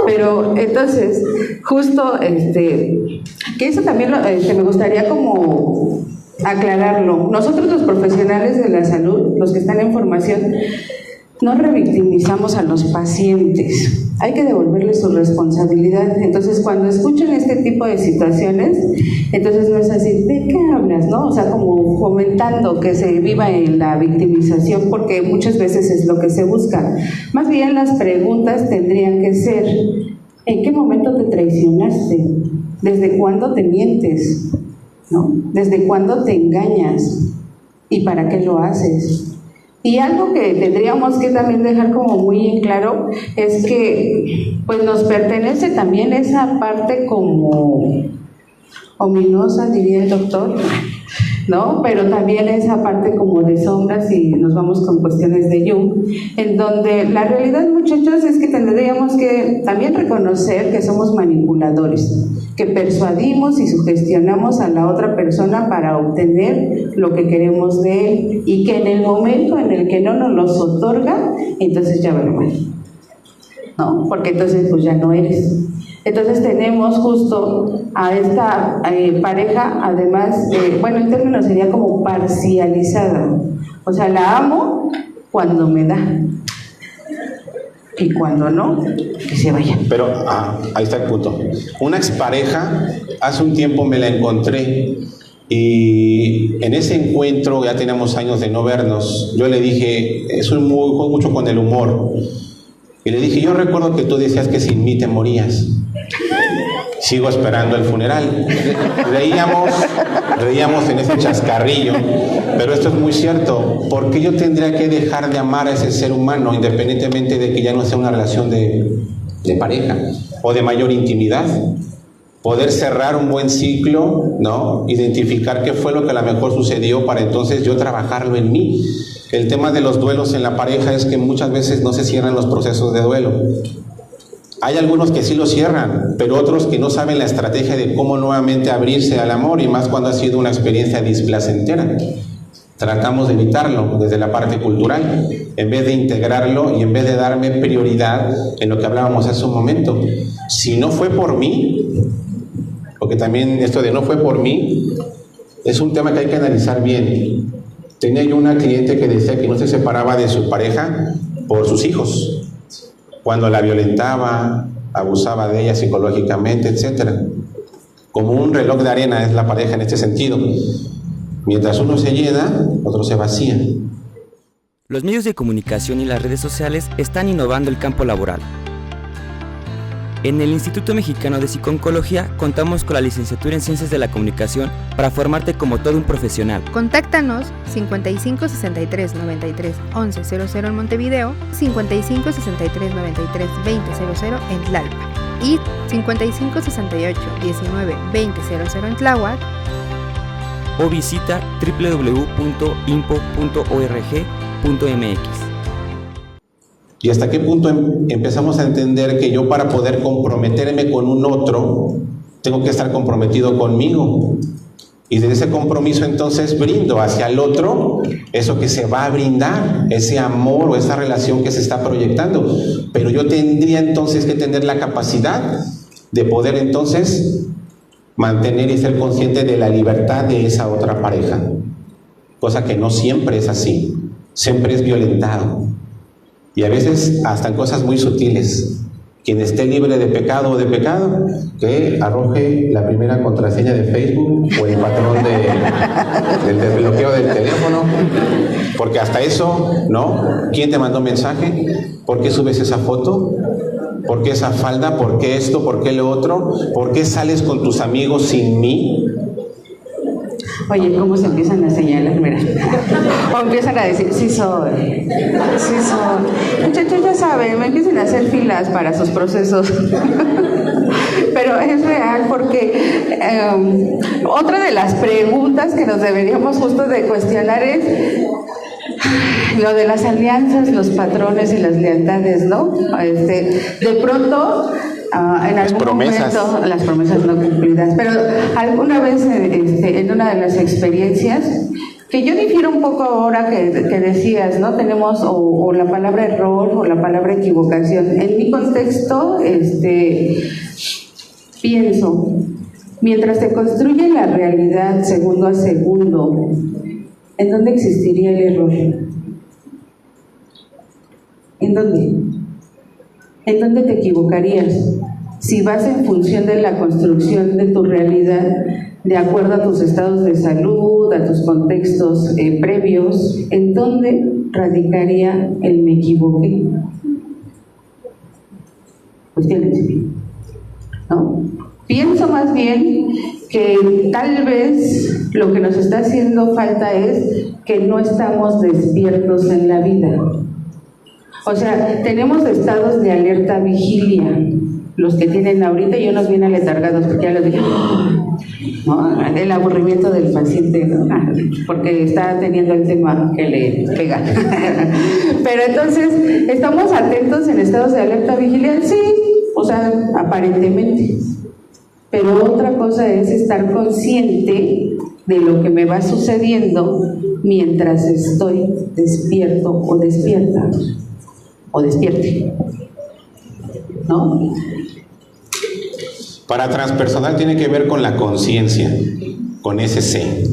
Pero entonces, justo, que eso también me gustaría como aclararlo. Nosotros los profesionales de la salud, los que están en formación, no revictimizamos a los pacientes, hay que devolverles su responsabilidad. Entonces, cuando escuchan este tipo de situaciones, entonces no es así, ¿de qué hablas? ¿No? O sea, como fomentando que se viva en la victimización, porque muchas veces es lo que se busca. Más bien las preguntas tendrían que ser, ¿en qué momento te traicionaste? ¿Desde cuándo te mientes? ¿No? ¿Desde cuándo te engañas? ¿Y para qué lo haces? Y algo que tendríamos que también dejar como muy en claro es que pues nos pertenece también esa parte como ominosa, diría el doctor, ¿no? Pero también esa parte como de sombras, y nos vamos con cuestiones de Jung, en donde la realidad, muchachos, es que tendríamos que también reconocer que somos manipuladores, que persuadimos y sugestionamos a la otra persona para obtener lo que queremos de él, y que en el momento en el que no nos los otorga, entonces ya vale mal, ¿no? Porque entonces pues ya no eres. Entonces tenemos justo a esta pareja, además, bueno, el término sería como parcializada, o sea, la amo cuando me da, y cuando no, que se vaya. Pero ahí está el punto. Una expareja, hace un tiempo me la encontré, y en ese encuentro, ya teníamos años de no vernos, yo le dije, eso es mucho con el humor, y le dije, yo recuerdo que tú decías que sin mí te morías. Sigo esperando el funeral. Reíamos en ese chascarrillo, pero esto es muy cierto. ¿Por qué yo tendría que dejar de amar a ese ser humano, independientemente de que ya no sea una relación de pareja o de mayor intimidad? poder cerrar un buen ciclo, ¿no? Identificar qué fue lo que a lo mejor sucedió para entonces yo trabajarlo en mí. El tema de los duelos en la pareja es que muchas veces no se cierran los procesos de duelo. Hay algunos que sí lo cierran, pero otros que no saben la estrategia de cómo nuevamente abrirse al amor, y más cuando ha sido una experiencia displacentera. Tratamos de evitarlo desde la parte cultural, en vez de integrarlo y en vez de darme prioridad en lo que hablábamos hace un momento. Si no fue por mí, porque también esto de no fue por mí, es un tema que hay que analizar bien. Tenía yo una cliente que decía que no se separaba de su pareja por sus hijos, cuando la violentaba, abusaba de ella psicológicamente, etc. Como un reloj de arena es la pareja en este sentido. Mientras uno se llena, otro se vacía. Los medios de comunicación y las redes sociales están innovando el campo laboral. En el Instituto Mexicano de Psico-Oncología contamos con la licenciatura en Ciencias de la Comunicación para formarte como todo un profesional. Contáctanos 55 63 93 11 00 en Montevideo, 55 63 93 20 00 en Tlalpan y 55 68 19 20 00 en Tláhuac, o visita www.impo.org.mx. ¿Y hasta qué punto empezamos a entender que yo, para poder comprometerme con un otro, tengo que estar comprometido conmigo? Y desde ese compromiso entonces brindo hacia el otro eso que se va a brindar, ese amor o esa relación que se está proyectando. Pero yo tendría entonces que tener la capacidad de poder entonces mantener y ser consciente de la libertad de esa otra pareja. Cosa que no siempre es así, siempre es violentado. Y a veces hasta en cosas muy sutiles. Quien esté libre de pecado o de pecado, que arroje la primera contraseña de Facebook o el patrón del desbloqueo del teléfono. Porque hasta eso, ¿no? ¿Quién te mandó mensaje? ¿Por qué subes esa foto? ¿Por qué esa falda? ¿Por qué esto? ¿Por qué lo otro? ¿Por qué sales con tus amigos sin mí? Oye, ¿cómo se empiezan a señalar? Mira. O empiezan a decir, sí soy. Sí soy. Muchachos, ya saben, me empiezan a hacer filas para sus procesos. Pero es real porque otra de las preguntas que nos deberíamos justo de cuestionar es lo de las alianzas, los patrones y las lealtades, ¿no? De pronto, en algún momento, las promesas no cumplidas, pero alguna vez en una de las experiencias, que yo difiero un poco ahora que decías, ¿no? Tenemos o la palabra error o la palabra equivocación. En mi contexto, pienso, mientras se construye la realidad segundo a segundo, ¿en dónde existiría el error? ¿En dónde? ¿En dónde te equivocarías? Si vas en función de la construcción de tu realidad, de acuerdo a tus estados de salud, a tus contextos previos, ¿en dónde radicaría el me equivoqué? Cuestiones, ¿no? Pienso más bien que tal vez lo que nos está haciendo falta es que no estamos despiertos en la vida. O sea, tenemos estados de alerta vigilia, los que tienen ahorita, y unos bien aletargados, porque ya los dije, ¿no? El aburrimiento del paciente, ¿no? Porque está teniendo el tema que le pega. Pero entonces, ¿estamos atentos en estados de alerta vigilia? Sí, o sea, aparentemente. Pero otra cosa es estar consciente de lo que me va sucediendo mientras estoy despierto o despierta. O despierte, ¿no? Para transpersonal tiene que ver con la conciencia, con ese C,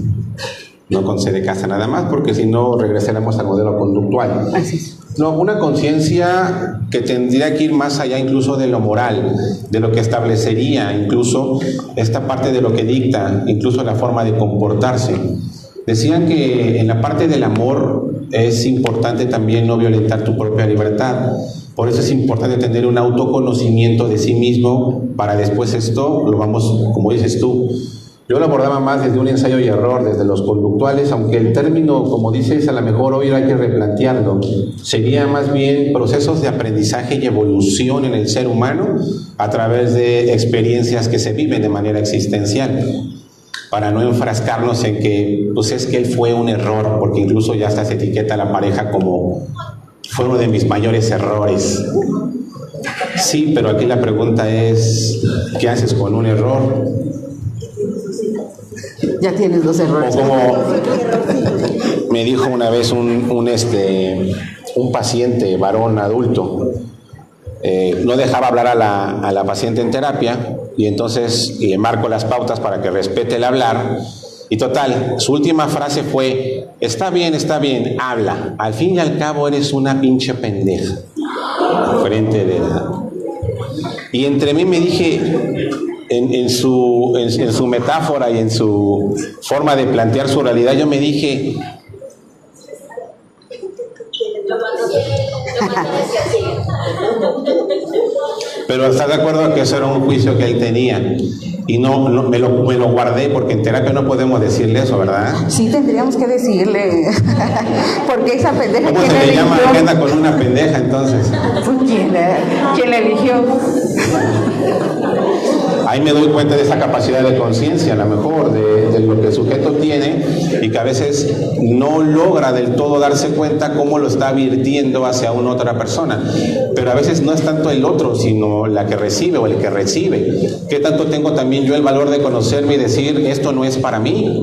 no con C de casa nada más, porque si no regresaremos al modelo conductual. Así es. No, una conciencia que tendría que ir más allá incluso de lo moral, de lo que establecería incluso esta parte de lo que dicta, incluso la forma de comportarse. Decían que en la parte del amor es importante también no violentar tu propia libertad. Por eso es importante tener un autoconocimiento de sí mismo para después esto, lo vamos, como dices tú, Yo lo abordaba más desde un ensayo y error, desde los conductuales, aunque el término, como dices, a lo mejor hoy hay que replantearlo. Sería más bien procesos de aprendizaje y evolución en el ser humano a través de experiencias que se viven de manera existencial, para no enfrascarnos en que, pues es que él fue un error, porque incluso ya hasta se etiqueta a la pareja como fue uno de mis mayores errores. Sí, pero aquí la pregunta es, ¿qué haces con un error? Ya tienes 2 errores. O como me dijo una vez un paciente varón adulto, no dejaba hablar a la paciente en terapia, y entonces le marco las pautas para que respete el hablar, y total, su última frase fue: está bien, habla, al fin y al cabo eres una pinche pendeja, frente de la... Y entre mí me dije, en su metáfora y en su forma de plantear su realidad, yo me dije, pero ¿estás de acuerdo que eso era un juicio que él tenía? Y no me lo guardé, porque en terapia no podemos decirle eso, ¿verdad? Sí, tendríamos que decirle. Porque esa pendeja, ¿cómo ¿quién se la le llama? eligió? ¿Qué anda con una pendeja entonces? Pues, ¿quién la eligió? Ahí me doy cuenta de esa capacidad de conciencia, a lo mejor, de lo que el sujeto tiene, y que a veces no logra del todo darse cuenta cómo lo está virtiendo hacia una otra persona. Pero a veces no es tanto el otro, sino la que recibe o el que recibe. ¿Qué tanto tengo también yo el valor de conocerme y decir, esto no es para mí?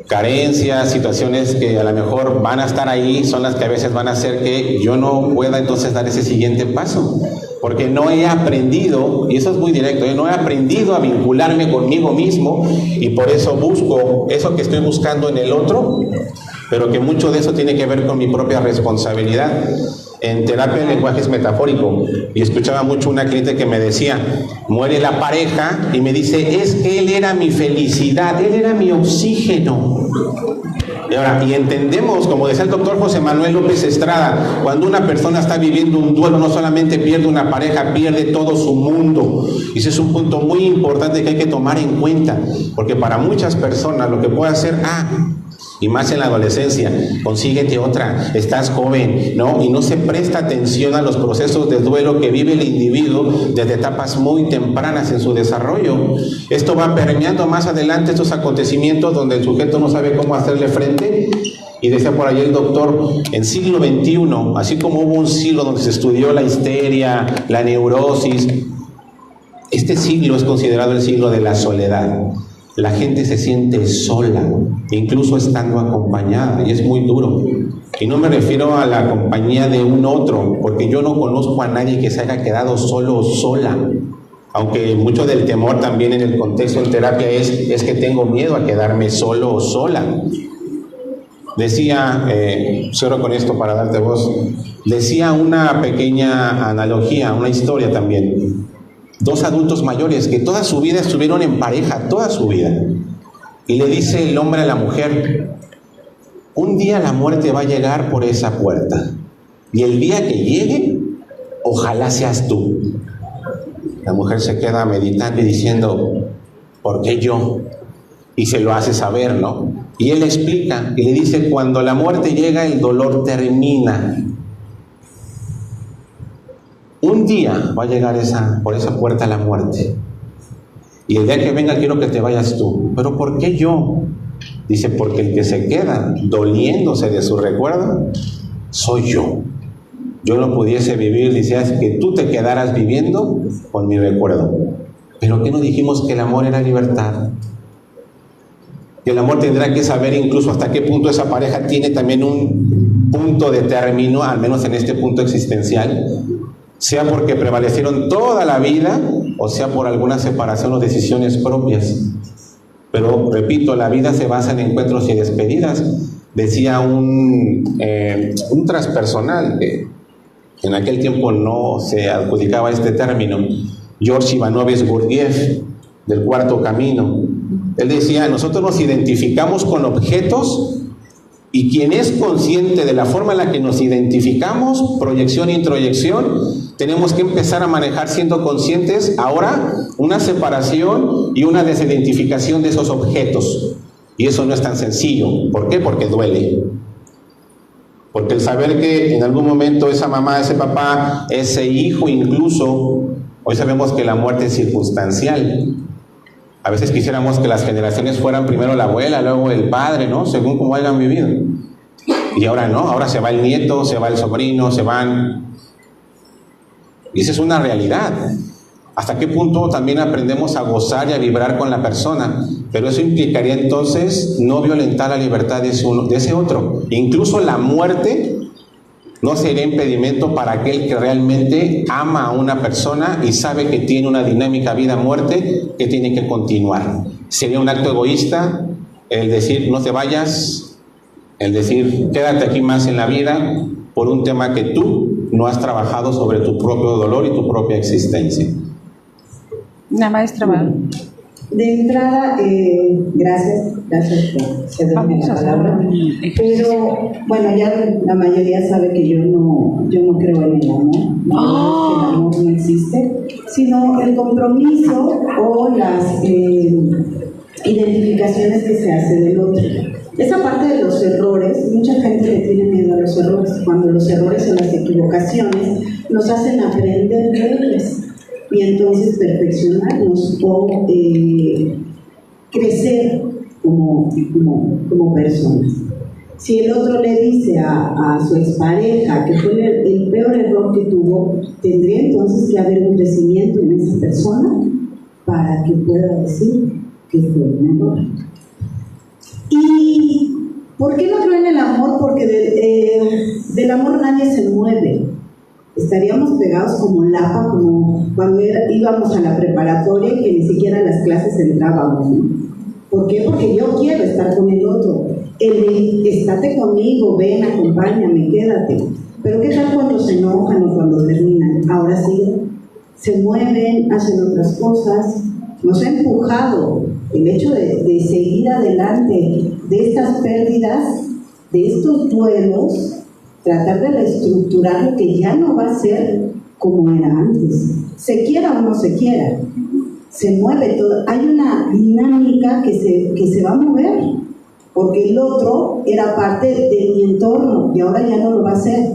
Carencias, situaciones que a lo mejor van a estar ahí, son las que a veces van a hacer que yo no pueda entonces dar ese siguiente paso, porque no he aprendido, y eso es muy directo, no he aprendido a vincularme conmigo mismo, y por eso busco eso que estoy buscando en el otro, pero que mucho de eso tiene que ver con mi propia responsabilidad. En terapia el lenguaje es metafórico, y escuchaba mucho una cliente que me decía, muere la pareja, y me dice, es que él era mi felicidad, él era mi oxígeno. Y entendemos, como decía el doctor José Manuel López Estrada, cuando una persona está viviendo un duelo, no solamente pierde una pareja, pierde todo su mundo. Y ese es un punto muy importante que hay que tomar en cuenta, porque para muchas personas lo que puede hacer, y más en la adolescencia, consíguete otra, estás joven, ¿no? Y no se presta atención a los procesos de duelo que vive el individuo desde etapas muy tempranas en su desarrollo. Esto va permeando más adelante estos acontecimientos donde el sujeto no sabe cómo hacerle frente. Y decía por ahí el doctor, en siglo XXI, así como hubo un siglo donde se estudió la histeria, la neurosis, este siglo es considerado el siglo de la soledad. La gente se siente sola, incluso estando acompañada, y es muy duro. Y no me refiero a la compañía de un otro, porque yo no conozco a nadie que se haya quedado solo o sola. Aunque mucho del temor también en el contexto en terapia es que tengo miedo a quedarme solo o sola. Decía, cierro con esto para darte voz, decía una pequeña analogía, una historia también. 2 adultos mayores que toda su vida estuvieron en pareja, toda su vida. Y le dice el hombre a la mujer, un día la muerte va a llegar por esa puerta. Y el día que llegue, ojalá seas tú. La mujer se queda meditando y diciendo, ¿por qué yo? Y se lo hace saber, ¿no? Y él explica y le dice, cuando la muerte llega, el dolor termina. Un día va a llegar por esa puerta la muerte. Y el día que venga quiero que te vayas tú. ¿Pero por qué yo? Dice, porque el que se queda doliéndose de su recuerdo, soy yo. Yo no pudiese vivir, dice, que tú te quedaras viviendo con mi recuerdo. ¿Pero qué no dijimos que el amor era libertad? Que el amor tendrá que saber incluso hasta qué punto esa pareja tiene también un punto de término, al menos en este punto existencial, sea porque prevalecieron toda la vida o sea por alguna separación o decisiones propias. Pero repito, la vida se basa en encuentros y despedidas. Decía un transpersonal, que en aquel tiempo no se adjudicaba este término, George Ivanovich Gurdjieff, del Cuarto Camino. Él decía, nosotros nos identificamos con objetos Y quien es consciente de la forma en la que nos identificamos, proyección e introyección, tenemos que empezar a manejar siendo conscientes ahora una separación y una desidentificación de esos objetos. Y eso no es tan sencillo. ¿Por qué? Porque duele. Porque el saber que en algún momento esa mamá, ese papá, ese hijo incluso, hoy sabemos que la muerte es circunstancial. A veces quisiéramos que las generaciones fueran primero la abuela, luego el padre, ¿no? Según cómo hayan vivido. Y ahora no, ahora se va el nieto, se va el sobrino, se van. Y esa es una realidad. ¿Hasta qué punto también aprendemos a gozar y a vibrar con la persona? Pero eso implicaría entonces no violentar la libertad de ese otro. Incluso la muerte no sería impedimento para aquel que realmente ama a una persona y sabe que tiene una dinámica vida-muerte que tiene que continuar. Sería un acto egoísta el decir no te vayas, el decir quédate aquí más en la vida por un tema que tú no has trabajado sobre tu propio dolor y tu propia existencia. La maestra va. De entrada, gracias por cederme la palabra, pero bueno, ya la mayoría sabe que yo no creo en el amor, no, que el amor no existe, sino el compromiso o las identificaciones que se hace del otro. Esa parte de los errores, mucha gente le tiene miedo a los errores, cuando los errores o las equivocaciones nos hacen aprender de ellos. Y entonces perfeccionarnos o crecer como personas. Si el otro le dice a su expareja que fue el peor error que tuvo, tendría entonces que haber un crecimiento en esa persona para que pueda decir que fue un error. ¿Y por qué no creo en el amor? Porque del amor nadie se mueve. Estaríamos pegados como lapa, como cuando íbamos a la preparatoria y que ni siquiera en las clases entrábamos, ¿no? ¿Por qué? Porque yo quiero estar con el otro. Estate conmigo, ven, acompáñame, quédate. Pero ¿qué tal cuando se enojan o cuando terminan? Ahora sí, se mueven, hacen otras cosas. Nos ha empujado el hecho de seguir adelante de estas pérdidas, de estos duelos, tratar de reestructurar lo que ya no va a ser como era antes. Se quiera o no se quiera, se mueve todo. Hay una dinámica que se va a mover, porque el otro era parte de mi entorno y ahora ya no lo va a hacer.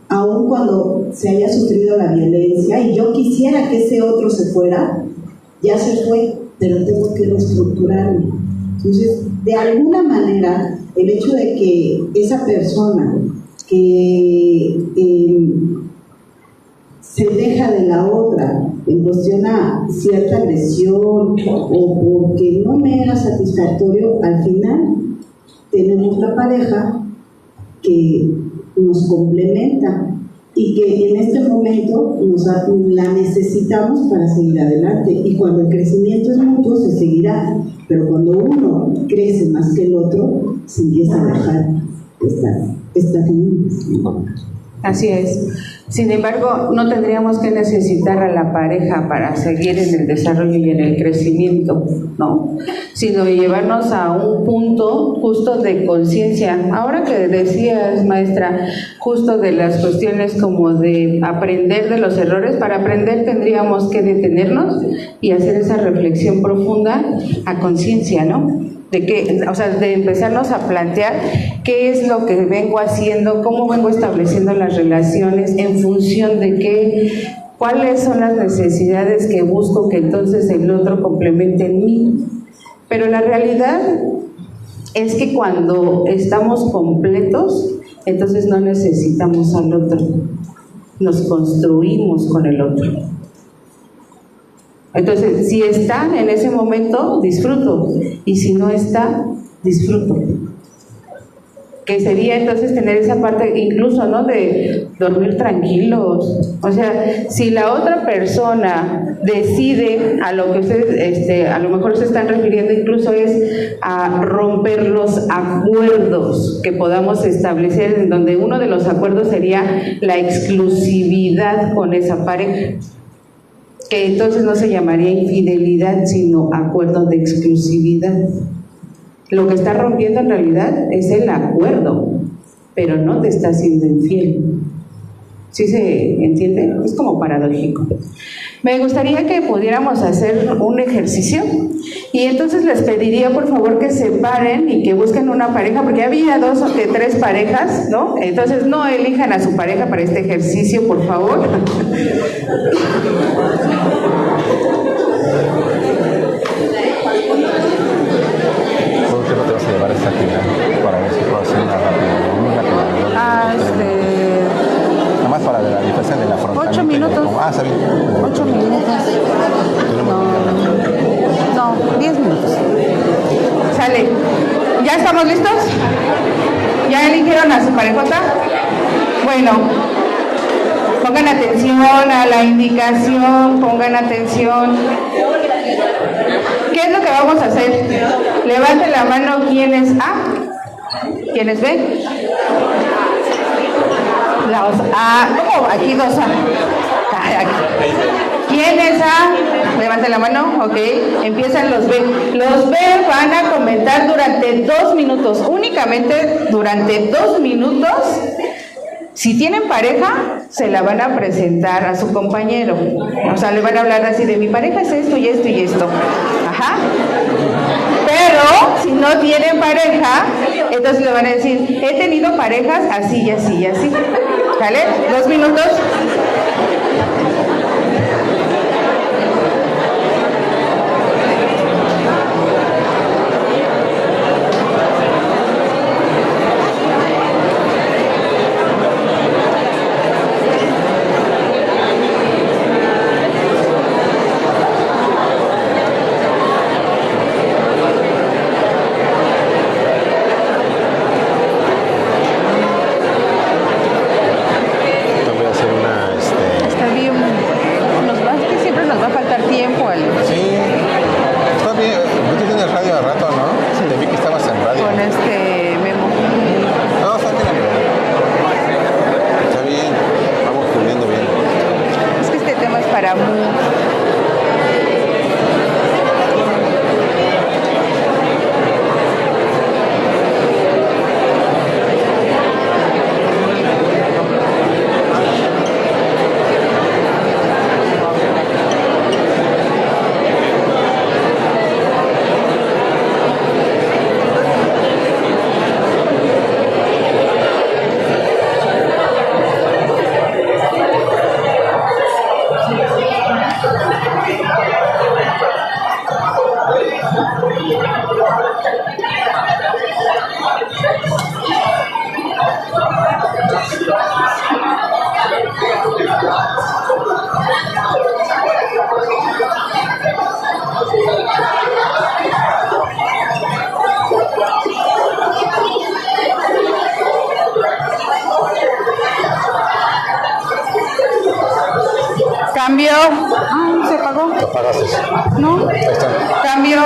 Aun cuando se haya sufrido la violencia y yo quisiera que ese otro se fuera, ya se fue, pero tengo que reestructurarme. Entonces, de alguna manera, el hecho de que esa persona que se deja de la otra en cuestión a cierta agresión o porque no me era satisfactorio, al final tenemos la pareja que nos complementa y que en este momento la necesitamos para seguir adelante, y cuando el crecimiento es mutuo se seguirá, pero cuando uno crece más que el otro se empieza a dejar estas líneas. Así es. Sin embargo, no tendríamos que necesitar a la pareja para seguir en el desarrollo y en el crecimiento, ¿no? Sino llevarnos a un punto justo de conciencia. Ahora que decías, maestra, justo de las cuestiones como de aprender de los errores, para aprender tendríamos que detenernos y hacer esa reflexión profunda a conciencia, ¿no? De empezarnos a plantear qué es lo que vengo haciendo, cómo vengo estableciendo las relaciones, en función de qué, cuáles son las necesidades que busco que entonces el otro complemente en mí. Pero la realidad es que cuando estamos completos, entonces no necesitamos al otro, nos construimos con el otro. Entonces, si están en ese momento, disfruto, y si no está, disfruto. Que sería entonces tener esa parte incluso, ¿no?, de dormir tranquilos. O sea, si la otra persona decide a lo que ustedes, a lo mejor se están refiriendo incluso es a romper los acuerdos que podamos establecer, en donde uno de los acuerdos sería la exclusividad con esa pareja, que entonces no se llamaría infidelidad, sino acuerdo de exclusividad. Lo que está rompiendo en realidad es el acuerdo, pero no te está haciendo infiel. ¿Sí se entiende? Es como paradójico. Me gustaría que pudiéramos hacer un ejercicio y entonces les pediría por favor que se paren y que busquen una pareja, porque había 2 o 3 parejas, ¿no? Entonces no elijan a su pareja para este ejercicio, por favor. ¿Cómo que no te vas a llevar esta actividad para ver si puedo hacer una rápida? Nada más para la diferencia de la frontal. 8 minutos. Está bien. 8 minutos. No, 10 minutos. Sale. ¿Ya estamos listos? ¿Ya eligieron a su parejota? Bueno, pongan atención a la indicación, pongan atención. ¿Qué es lo que vamos a hacer? Levanten la mano quienes A, quienes B. ¿Cómo? Aquí 2A. ¿Quién es A? Levanten la mano, ok. Empiezan los B. Los B van a comentar durante 2 minutos, únicamente durante 2 minutos. Si tienen pareja, se la van a presentar a su compañero. O sea, le van a hablar así de mi pareja es esto y esto y esto. Ajá. Pero si no tienen pareja, entonces le van a decir, he tenido parejas así y así y así. ¿Vale? 2 minutos. Cambio. ¿Se apagó? ¿Te apagaste? No. Ahí está. Cambio.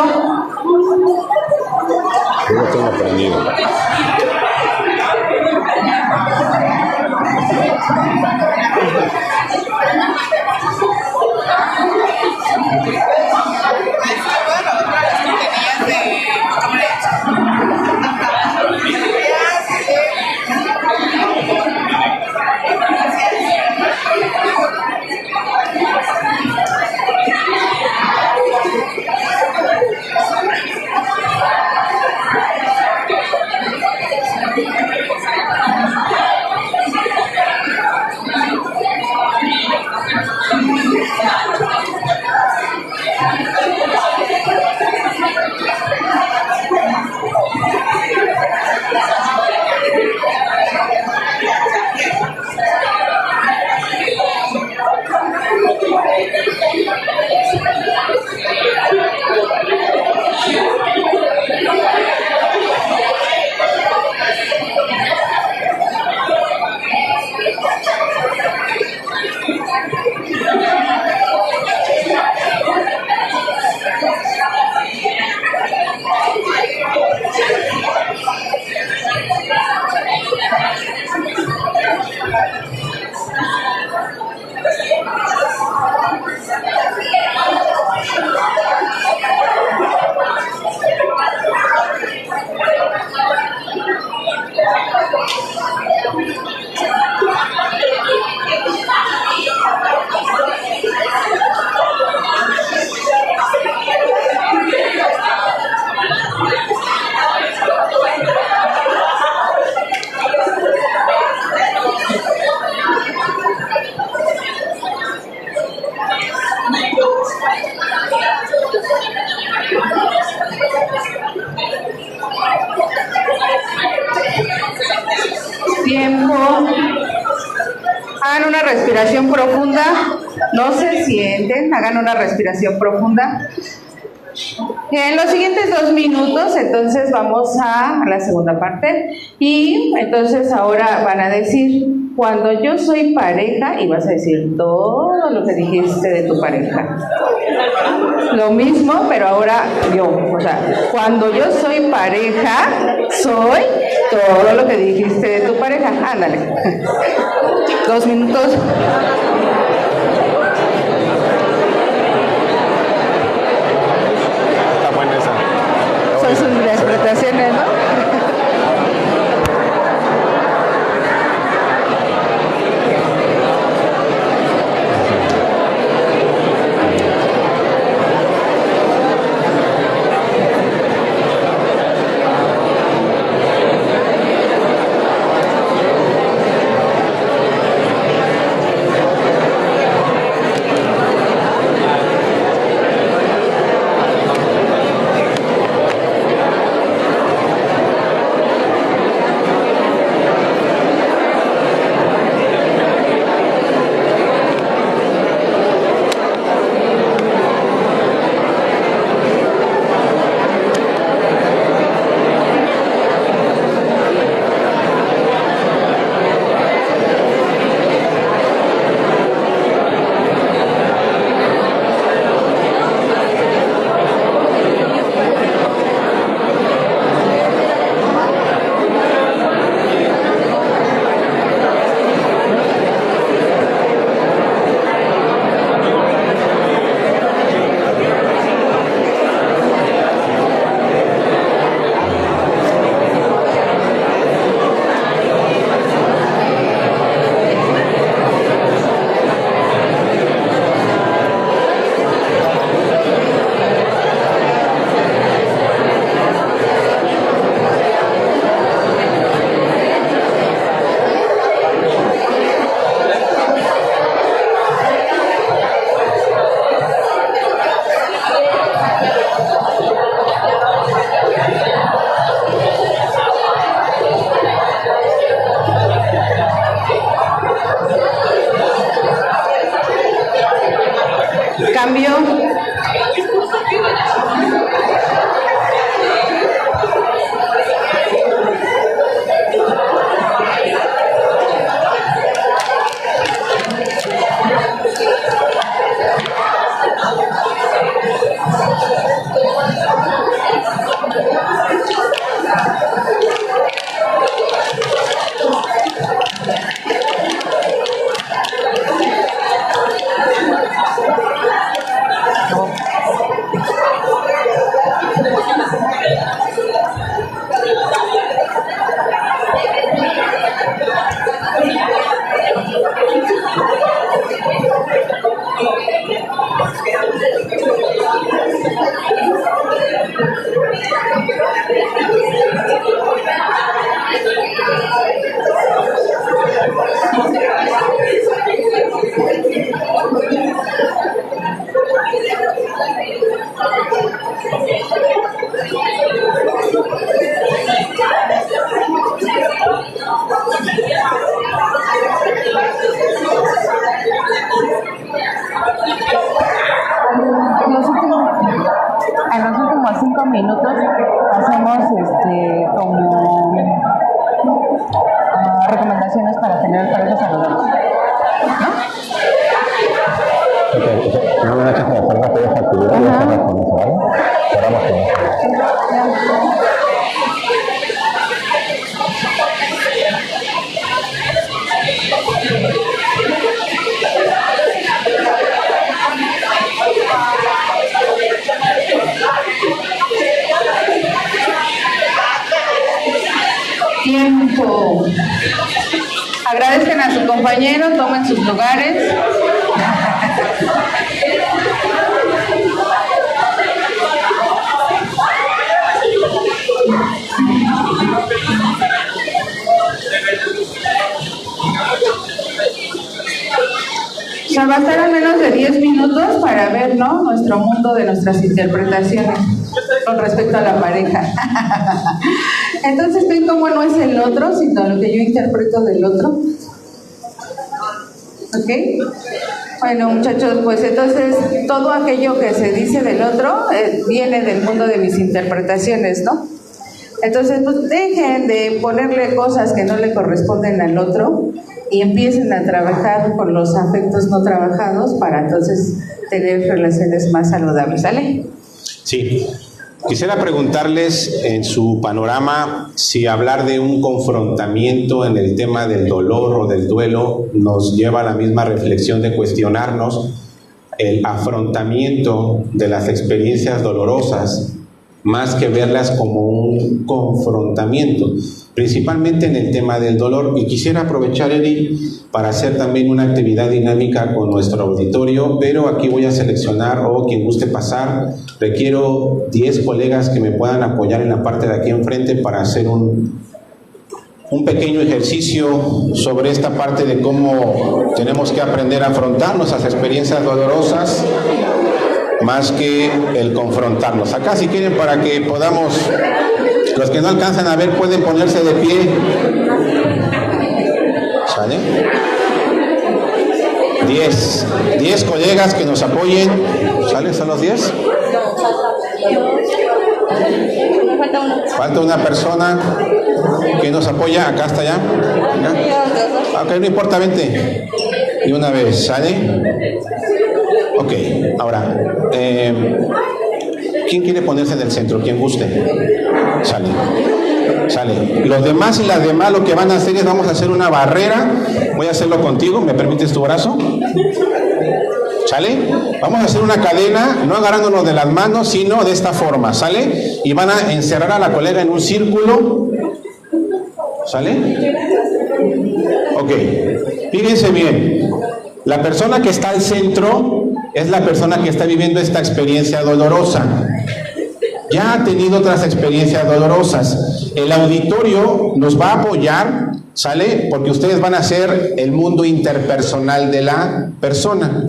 Yo lo tengo prendido. Tiempo. Hagan una respiración profunda. No se sienten, hagan una respiración profunda. En los siguientes 2 minutos, entonces vamos a la segunda parte. Y entonces ahora van a decir, cuando yo soy pareja, y vas a decir todo lo que dijiste de tu pareja. Lo mismo, pero ahora yo. O sea, cuando yo soy pareja, soy todo lo que dijiste de tu pareja. Ándale. 2 minutos. Está buena esa. Son sus interpretaciones, ¿no? Cambio. En los últimos 5 minutos hacemos como recomendaciones para tener parejas saludables. No me dejas hacer una pequeña actividad y hacer con eso, ¿vale? Cerramos con eso. Tiempo. tiempo. Agradezcan a su compañero, tomen sus lugares. O sea, va a estar a menos de 10 minutos para ver, ¿no?, nuestro mundo de nuestras interpretaciones con respecto a la pareja. Entonces, ¿ven cómo no es el otro, sino lo que yo interpreto del otro? ¿Ok? Bueno, muchachos, pues entonces todo aquello que se dice del otro viene del mundo de mis interpretaciones, ¿no? Entonces, pues dejen de ponerle cosas que no le corresponden al otro y empiecen a trabajar con los afectos no trabajados para entonces tener relaciones más saludables, ¿sale? Sí. Quisiera preguntarles en su panorama si hablar de un confrontamiento en el tema del dolor o del duelo nos lleva a la misma reflexión de cuestionarnos el afrontamiento de las experiencias dolorosas más que verlas como un confrontamiento, principalmente en el tema del dolor. Y quisiera aprovechar, Eri, para hacer también una actividad dinámica con nuestro auditorio, pero aquí voy a seleccionar, o quien guste pasar, requiero 10 colegas que me puedan apoyar en la parte de aquí enfrente para hacer un pequeño ejercicio sobre esta parte de cómo tenemos que aprender a afrontar nuestras experiencias dolorosas más que el confrontarnos. Acá, si quieren, para que podamos, los que no alcanzan a ver pueden ponerse de pie. ¿Sale? 10 colegas que nos apoyen. ¿Sale? ¿Son los 10? Falta una persona que nos apoya. Acá está ya. Ok, no importa, vente. Y una vez, ¿sale? Ok, ahora, ¿quién quiere ponerse en el centro? ¿Quién guste? Sale. Los demás y las demás lo que van a hacer es, vamos a hacer una barrera. Voy a hacerlo contigo, ¿me permites tu brazo? ¿Sale? Vamos a hacer una cadena, no agarrándonos de las manos, sino de esta forma, ¿sale? Y van a encerrar a la colega en un círculo. ¿Sale? Ok, fíjense bien. La persona que está al centro es la persona que está viviendo esta experiencia dolorosa. Ya ha tenido otras experiencias dolorosas. El auditorio nos va a apoyar, ¿sale? Porque ustedes van a ser el mundo interpersonal de la persona.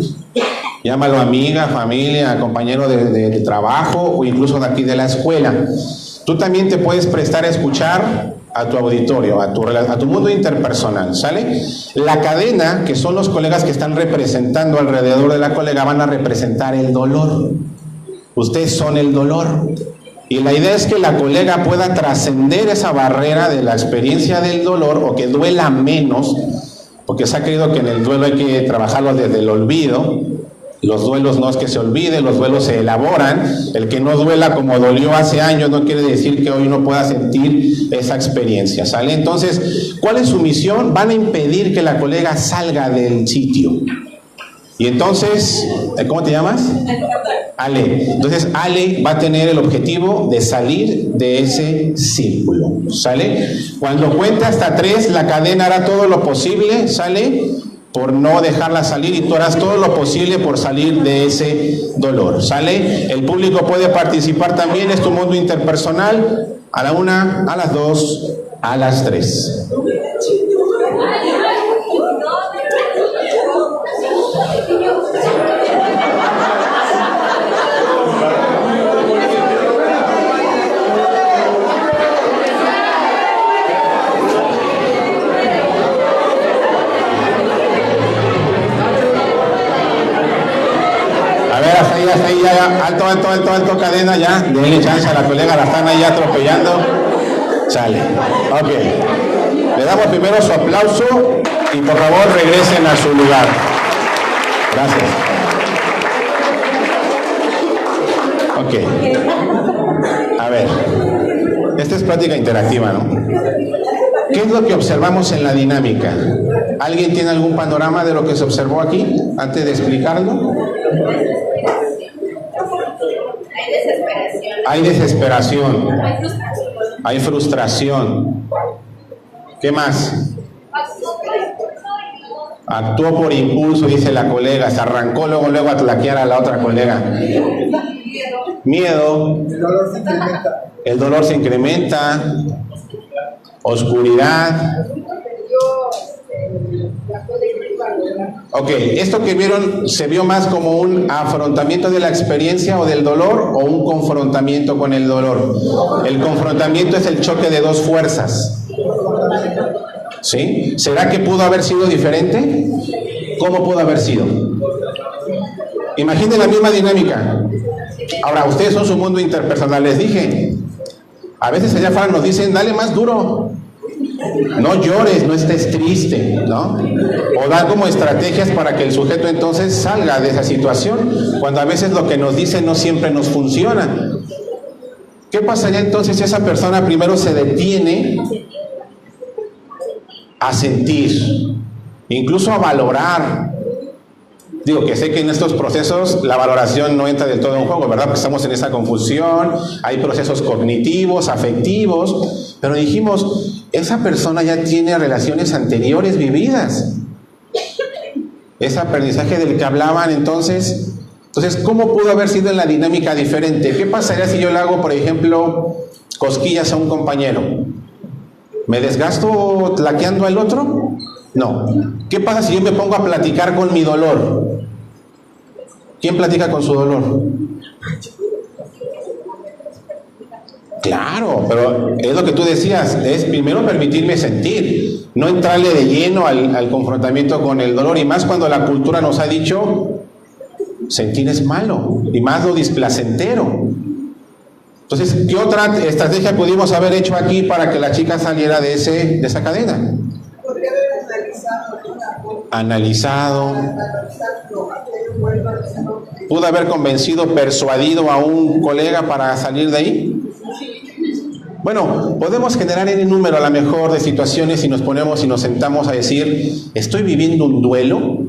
Llámalo amiga, familia, compañero de trabajo o incluso de aquí de la escuela. Tú también te puedes prestar a escuchar a tu auditorio, a tu mundo interpersonal, ¿sale? La cadena, que son los colegas que están representando alrededor de la colega, van a representar el dolor. Ustedes son el dolor. Y la idea es que la colega pueda trascender esa barrera de la experiencia del dolor, o que duela menos, porque se ha creído que en el duelo hay que trabajarlo desde el olvido. Los duelos no es que se olviden, los duelos se elaboran. El que no duela como dolió hace años no quiere decir que hoy no pueda sentir esa experiencia, ¿sale? Entonces, ¿cuál es su misión? Van a impedir que la colega salga del sitio. Y entonces, ¿cómo te llamas? Ale. Entonces, Ale va a tener el objetivo de salir de ese círculo, ¿sale? Cuando cuenta hasta 3, la cadena hará todo lo posible, ¿sale?, por no dejarla salir, y tú harás todo lo posible por salir de ese dolor, ¿sale? El público puede participar también, es tu mundo interpersonal, a la 1, a las 2, a las 3. Hasta ahí ya, alto, cadena ya, denle chance a la colega, la están ahí atropellando. Sale, ok. Le damos primero su aplauso y por favor regresen a su lugar. Gracias. Ok. A ver, esta es práctica interactiva, ¿no? ¿Qué es lo que observamos en la dinámica? ¿Alguien tiene algún panorama de lo que se observó aquí antes de explicarlo? Hay desesperación. Hay frustración. ¿Qué más? Actuó por impulso, dice la colega, se arrancó luego a tlaquear a la otra colega. Miedo. El dolor se incrementa. Oscuridad. Ok, esto que vieron, ¿se vio más como un afrontamiento de la experiencia o del dolor o un confrontamiento con el dolor? El confrontamiento es el choque de dos fuerzas. ¿Sí? ¿Será que pudo haber sido diferente? ¿Cómo pudo haber sido? Imaginen la misma dinámica. Ahora, ustedes son su mundo interpersonal, les dije. A veces allá afuera nos dicen, dale más duro. No llores, no estés triste, ¿no? O da como estrategias para que el sujeto entonces salga de esa situación, cuando a veces lo que nos dicen no siempre nos funciona. ¿Qué pasaría entonces si esa persona primero se detiene a sentir, incluso a valorar? Digo que sé que en estos procesos la valoración no entra del todo en juego, ¿verdad? Porque estamos en esa confusión, hay procesos cognitivos, afectivos, pero dijimos, esa persona ya tiene relaciones anteriores vividas. Ese aprendizaje del que hablaban entonces, ¿cómo pudo haber sido en la dinámica diferente? ¿Qué pasaría si yo le hago, por ejemplo, cosquillas a un compañero? ¿Me desgasto tlaqueando al otro? No. ¿Qué pasa si yo me pongo a platicar con mi dolor? ¿Quién platica con su dolor? Claro, pero es lo que tú decías, es primero permitirme sentir, no entrarle de lleno al confrontamiento con el dolor, y más cuando la cultura nos ha dicho, sentir es malo, y más lo displacentero. Entonces, ¿qué otra estrategia pudimos haber hecho aquí para que la chica saliera de esa cadena? Analizado. ¿Pudo haber convencido, persuadido a un colega para salir de ahí? Bueno, podemos generar en número a lo mejor de situaciones si nos ponemos y nos sentamos a decir, estoy viviendo un duelo.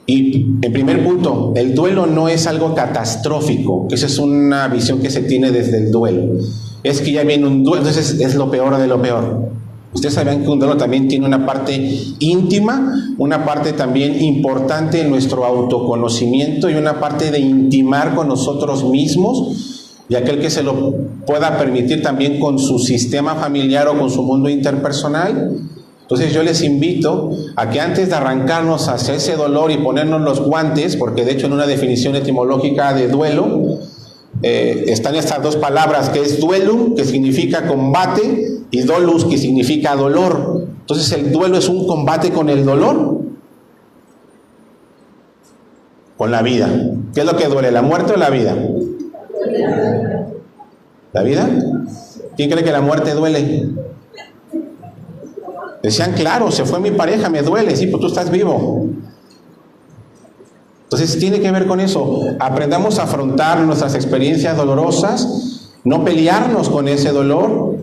Y en primer punto, el duelo no es algo catastrófico, que esa es una visión que se tiene desde el duelo. Es que ya viene un duelo, entonces es lo peor de lo peor. Ustedes saben que un duelo también tiene una parte íntima, una parte también importante en nuestro autoconocimiento y una parte de intimar con nosotros mismos, y aquel que se lo pueda permitir también con su sistema familiar o con su mundo interpersonal. Entonces yo les invito a que antes de arrancarnos hacia ese dolor y ponernos los guantes, porque de hecho en una definición etimológica de duelo están estas dos palabras, que es duelum, que significa combate, y dolus, que significa dolor. Entonces el duelo es un combate con el dolor, con la vida. ¿Qué es lo que duele, la muerte o la vida? ¿La vida? ¿Quién cree que la muerte duele? Decían, claro, se fue mi pareja, me duele. Sí, pues tú estás vivo. Entonces tiene que ver con eso. Aprendamos a afrontar nuestras experiencias dolorosas, no pelearnos con ese dolor,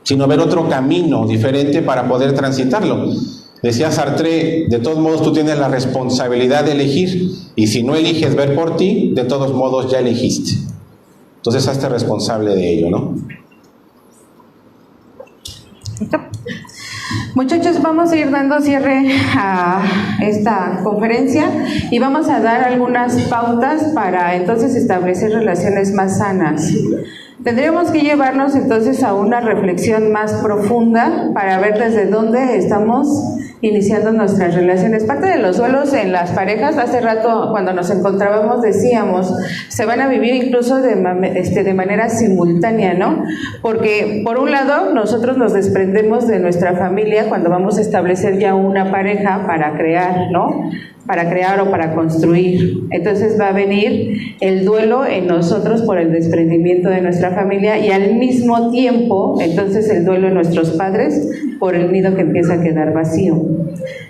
sino ver otro camino diferente para poder transitarlo. Decía Sartre, de todos modos tú tienes la responsabilidad de elegir, y si no eliges ver por ti, de todos modos ya elegiste. Entonces hazte responsable de ello, ¿no? Muchachos, vamos a ir dando cierre a esta conferencia y vamos a dar algunas pautas para entonces establecer relaciones más sanas. Tendríamos que llevarnos entonces a una reflexión más profunda para ver desde dónde estamos iniciando nuestras relaciones. Parte de los duelos en las parejas, hace rato cuando nos encontrábamos decíamos, se van a vivir incluso de manera simultánea, ¿no? Porque por un lado nosotros nos desprendemos de nuestra familia cuando vamos a establecer ya una pareja para crear, ¿no? Para crear o para construir. Entonces va a venir el duelo en nosotros por el desprendimiento de nuestra familia, y al mismo tiempo entonces el duelo en nuestros padres por el nido que empieza a quedar vacío.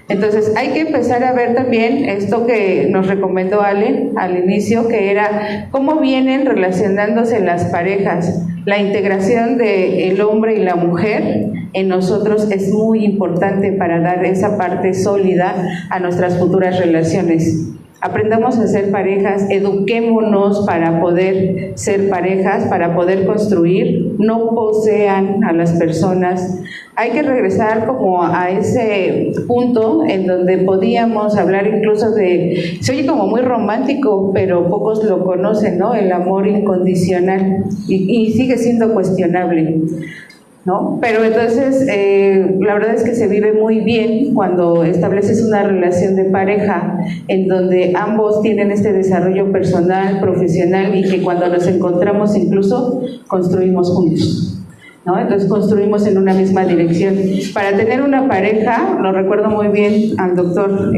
Entonces hay que empezar a ver también esto que nos recomendó Ale al inicio, que era cómo vienen relacionándose las parejas. La integración del hombre y la mujer en nosotros es muy importante para dar esa parte sólida a nuestras futuras relaciones. aprendamos a ser parejas, eduquémonos para poder ser parejas, para poder construir, no posean a las personas. Hay que regresar como a ese punto en donde podíamos hablar incluso de, se oye como muy romántico, pero pocos lo conocen, ¿no? El amor incondicional, y sigue siendo cuestionable, ¿no? Pero entonces la verdad es que se vive muy bien cuando estableces una relación de pareja en donde ambos tienen este desarrollo personal, profesional, y que cuando nos encontramos incluso construimos juntos, ¿no? Entonces construimos en una misma dirección. Para tener una pareja, lo recuerdo muy bien al doctor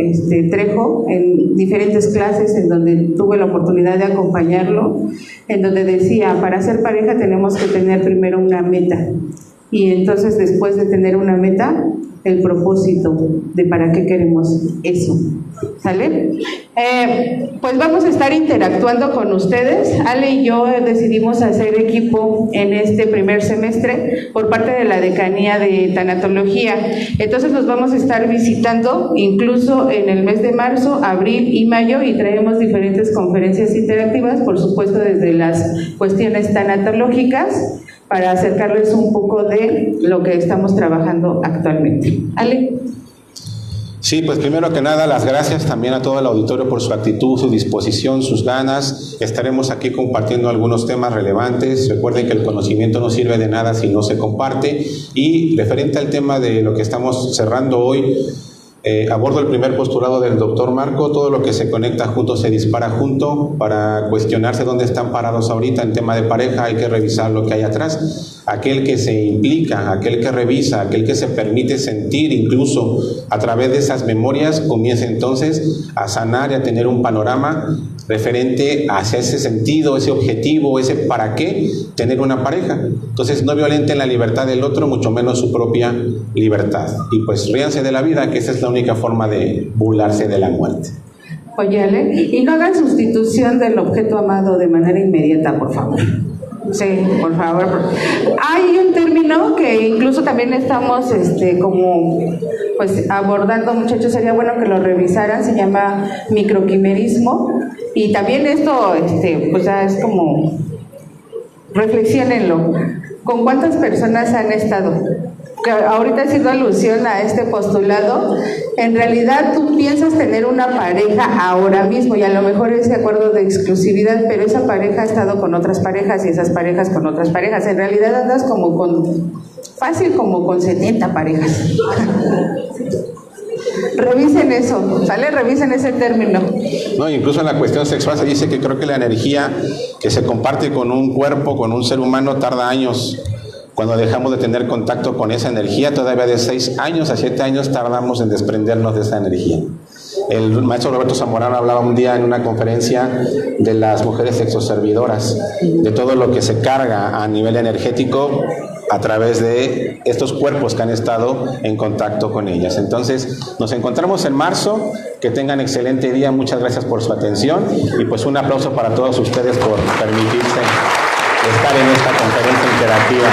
Trejo en diferentes clases en donde tuve la oportunidad de acompañarlo, en donde decía, para ser pareja tenemos que tener primero una meta, y entonces después de tener una meta, el propósito de para qué queremos eso. ¿Sale? Pues vamos a estar interactuando con ustedes. Ale y yo decidimos hacer equipo en este primer semestre por parte de la Decanía de Tanatología. Entonces los vamos a estar visitando incluso en el mes de marzo, abril y mayo, y traemos diferentes conferencias interactivas, por supuesto desde las cuestiones tanatológicas, para acercarles un poco de lo que estamos trabajando actualmente. Ale. Sí, pues primero que nada, las gracias también a todo el auditorio por su actitud, su disposición, sus ganas. Estaremos aquí compartiendo algunos temas relevantes. Recuerden que el conocimiento no sirve de nada si no se comparte. Y referente al tema de lo que estamos cerrando hoy, abordo el primer postulado del doctor Marco: todo lo que se conecta junto se dispara junto. Para cuestionarse dónde están parados ahorita en tema de pareja, hay que revisar lo que hay atrás. Aquel que se implica, aquel que revisa, aquel que se permite sentir incluso a través de esas memorias, comienza entonces a sanar y a tener un panorama referente hacia ese sentido, ese objetivo, ese para qué tener una pareja. Entonces no violenten la libertad del otro, mucho menos su propia libertad. Y pues ríanse de la vida, que esa es la única forma de burlarse de la muerte. Oye, Ale, y no hagan sustitución del objeto amado de manera inmediata, por favor. Sí, por favor. Hay un término que incluso también estamos como pues abordando, muchachos, sería bueno que lo revisaran, se llama microquimerismo, y también esto pues ya es como, reflexiónenlo. ¿Con cuántas personas han estado? Que ahorita haciendo alusión a este postulado, en realidad tú piensas tener una pareja ahora mismo y a lo mejor es de acuerdo de exclusividad, pero esa pareja ha estado con otras parejas y esas parejas con otras parejas. En realidad andas como con 70 parejas. Revisen eso, ¿sale? Revisen ese término. No, incluso en la cuestión sexual se dice que creo que la energía que se comparte con un cuerpo, con un ser humano, tarda años. Cuando dejamos de tener contacto con esa energía, todavía de 6 años a 7 años tardamos en desprendernos de esa energía. El maestro Roberto Zamorano hablaba un día en una conferencia de las mujeres sexoservidoras, de todo lo que se carga a nivel energético a través de estos cuerpos que han estado en contacto con ellas. Entonces, nos encontramos en marzo. Que tengan excelente día. Muchas gracias por su atención y pues un aplauso para todos ustedes por permitirse estar en esta conferencia interactiva.